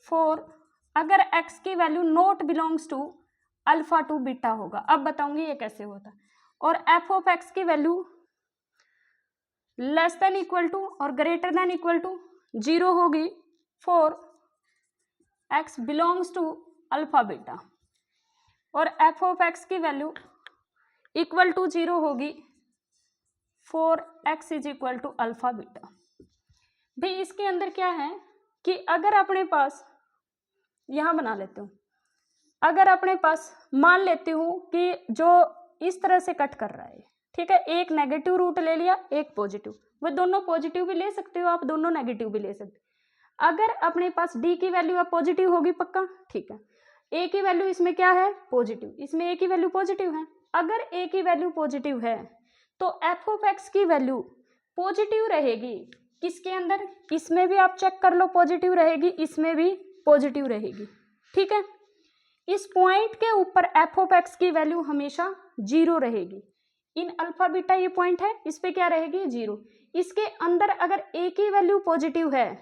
फॉर अगर x की value not belongs to alpha to beta होगा। अब बताऊंगी ये कैसे होता है। और f ऑफ x की value less than equal to और ग्रेटर देन इक्वल टू 0 होगी for x belongs to alpha beta, और f ऑफ x की वैल्यू इक्वल टू 0 होगी for x is equal to alpha beta. भाई इसके अंदर क्या है कि अगर अपने पास, यहाँ बना लेते हूँ, अगर अपने पास मान लेती हूँ कि जो इस तरह से कट कर रहा है, ठीक है, एक नेगेटिव रूट ले लिया, एक पॉजिटिव, वो दोनों पॉजिटिव भी ले सकते हो आप, दोनों नेगेटिव भी ले सकते हो। अगर अपने पास d की वैल्यू अब पॉजिटिव होगी पक्का, ठीक है। ए की वैल्यू इसमें क्या है, पॉजिटिव, इसमें ए की वैल्यू पॉजिटिव है। अगर ए की वैल्यू पॉजिटिव है तो एफ ऑफ एक्स की वैल्यू पॉजिटिव रहेगी। किसके अंदर, इसमें भी आप चेक कर लो पॉजिटिव रहेगी, इसमें भी पॉजिटिव रहेगी, ठीक है। इस पॉइंट के ऊपर एफ ऑफ एक्स की वैल्यू हमेशा जीरो रहेगी। इन अल्फा बीटा ये पॉइंट है, इस पे क्या रहेगी, जीरो। इसके अंदर अगर ए की वैल्यू पॉजिटिव है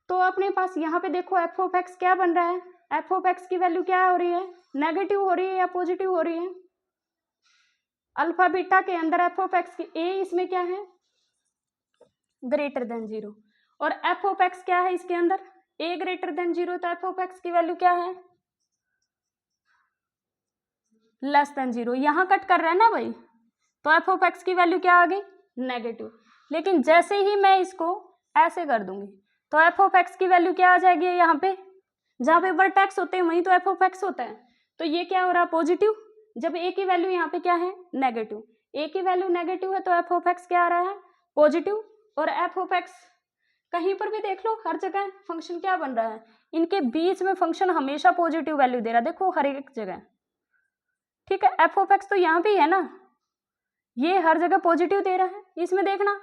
तो अपने पास यहाँ पे देखो एफ ऑफ एक्स क्या बन रहा है, एफ ऑफ एक्स की वैल्यू क्या हो रही है, नेगेटिव हो रही है या पॉजिटिव हो रही है। अल्फा बीटा के अंदर एफ ऑफ एक्स की ए इसमें क्या है, ग्रेटर देन जीरो, और एफ ऑफ एक्स क्या है इसके अंदर, ए ग्रेटर देन जीरो, तो एफ ऑफ एक्स की वैल्यू क्या है, लेस देन जीरो। यहां कट कर रहा है ना भाई, तो एफ ऑफ एक्स की वैल्यू क्या आ गई, नेगेटिव। लेकिन जैसे ही मैं इसको ऐसे कर दूंगी तो एफ ऑफ एक्स की वैल्यू क्या आ जाएगी, यहाँ पे जहां पे वर्टेक्स होते हैं वहीं तो एफ ऑफ एक्स होता है, तो ये क्या हो रहा है, पॉजिटिव। जब ए की वैल्यू यहाँ पे क्या है, नेगेटिव, ए की वैल्यू नेगेटिव है तो एफ ऑफ एक्स क्या आ रहा है, पॉजिटिव। और एफ ऑफ एक्स कहीं पर भी देख लो, हर जगह फंक्शन क्या बन रहा है, इनके बीच में फंक्शन हमेशा पॉजिटिव वैल्यू दे रहा है, देखो हर एक जगह, ठीक है। एफ ऑफ एक्स तो यहाँ पे है ना, ये हर जगह पॉजिटिव दे रहा है, इसमें देखना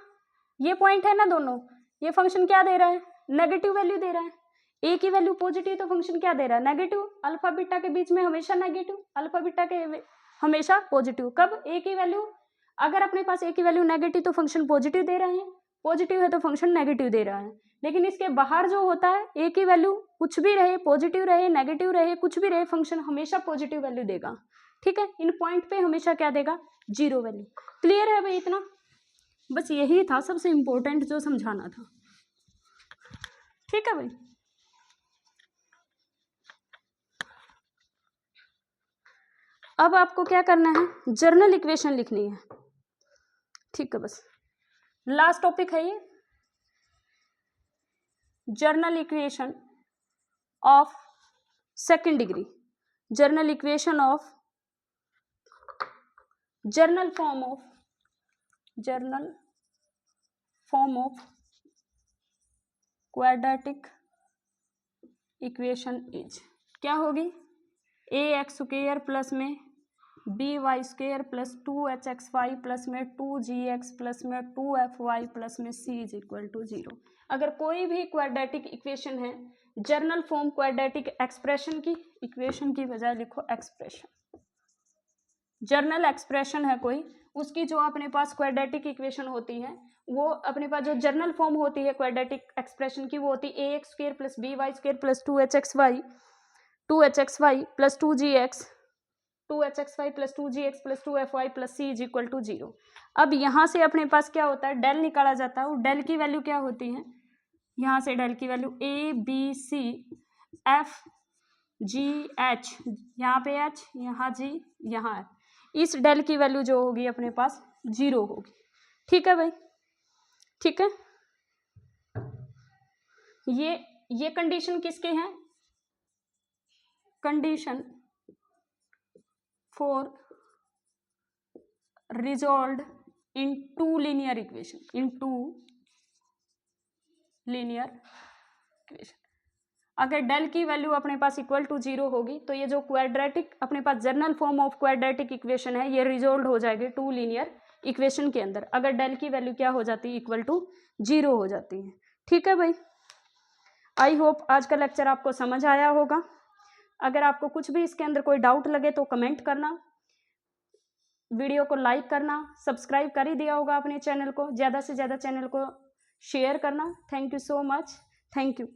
ये पॉइंट है ना दोनों, ये फंक्शन क्या दे रहा है, नेगेटिव वैल्यू दे रहा है। ए की वैल्यू पॉजिटिव तो फंक्शन क्या दे रहा है, नेगेटिव। अल्फा बीटा के बीच में हमेशा नेगेटिव, अल्फा बीटा के हमेशा पॉजिटिव। कब, ए की वैल्यू, अगर अपने पास ए की वैल्यू नेगेटिव तो फंक्शन पॉजिटिव दे रहे हैं, पॉजिटिव है तो फंक्शन नेगेटिव दे रहा है। लेकिन इसके बाहर जो होता है, ए की वैल्यू कुछ भी रहे, पॉजिटिव रहे, नेगेटिव रहे, कुछ भी रहे, फंक्शन हमेशा पॉजिटिव वैल्यू देगा, ठीक है। इन पॉइंट पे हमेशा क्या देगा, जीरो वैल्यू। क्लियर है भाई, इतना बस यही था सबसे इंपॉर्टेंट जो समझाना था, ठीक है भाई। अब आपको क्या करना है, जर्नल इक्वेशन लिखनी है, ठीक है। बस लास्ट टॉपिक है ये, general equation of second degree, general equation of, general form of quadratic equation is, क्या होगी, ए एक्स स्क्वायर प्लस में B y square plus 2hxy plus में 2gx प्लस में 2fy प्लस में c इज इक्वल टू 0। अगर कोई भी quadratic equation है, जर्नल फॉर्म क्वाड्रेटिक एक्सप्रेशन की, इक्वेशन की बजाय लिखो एक्सप्रेशन, जर्नल एक्सप्रेशन है कोई, उसकी जो अपने पास क्वाड्रेटिक इक्वेशन होती है, वो अपने पास जो जर्नल फॉर्म होती है क्वाड्रेटिक एक्सप्रेशन की, वो होती है a x square plus b y square plus 2hxy plus 2hxy plus 2gx plus 2fy plus c is equal to 0। अब यहाँ से अपने पास क्या होता है, डेल निकाला जाता है, वो डेल की वैल्यू क्या होती है, यहाँ से डेल की value A B C F G H, यहाँ पे एच, यहाँ जी, यहाँ है, इस डेल की वैल्यू जो होगी अपने पास 0 होगी, ठीक है भाई, ठीक है। ये कंडीशन किसके हैं, condition for resolved into linear equation, अगर डेल की वैल्यू अपने पास इक्वल टू 0 होगी तो ये जो क्वाड्रेटिक अपने पास journal form of quadratic equation है, ये रिजॉल्व हो जाएगी टू लीनियर इक्वेशन के अंदर, अगर डेल की वैल्यू क्या हो जाती है, इक्वल टू 0 हो जाती है, ठीक है भाई। आई होप आज का लेक्चर आपको समझ आया होगा। अगर आपको कुछ भी इसके अंदर कोई डाउट लगे तो कमेंट करना, वीडियो को लाइक करना, सब्सक्राइब कर ही दिया होगा अपने चैनल को, ज़्यादा से ज़्यादा चैनल को शेयर करना। Thank you so much, thank you.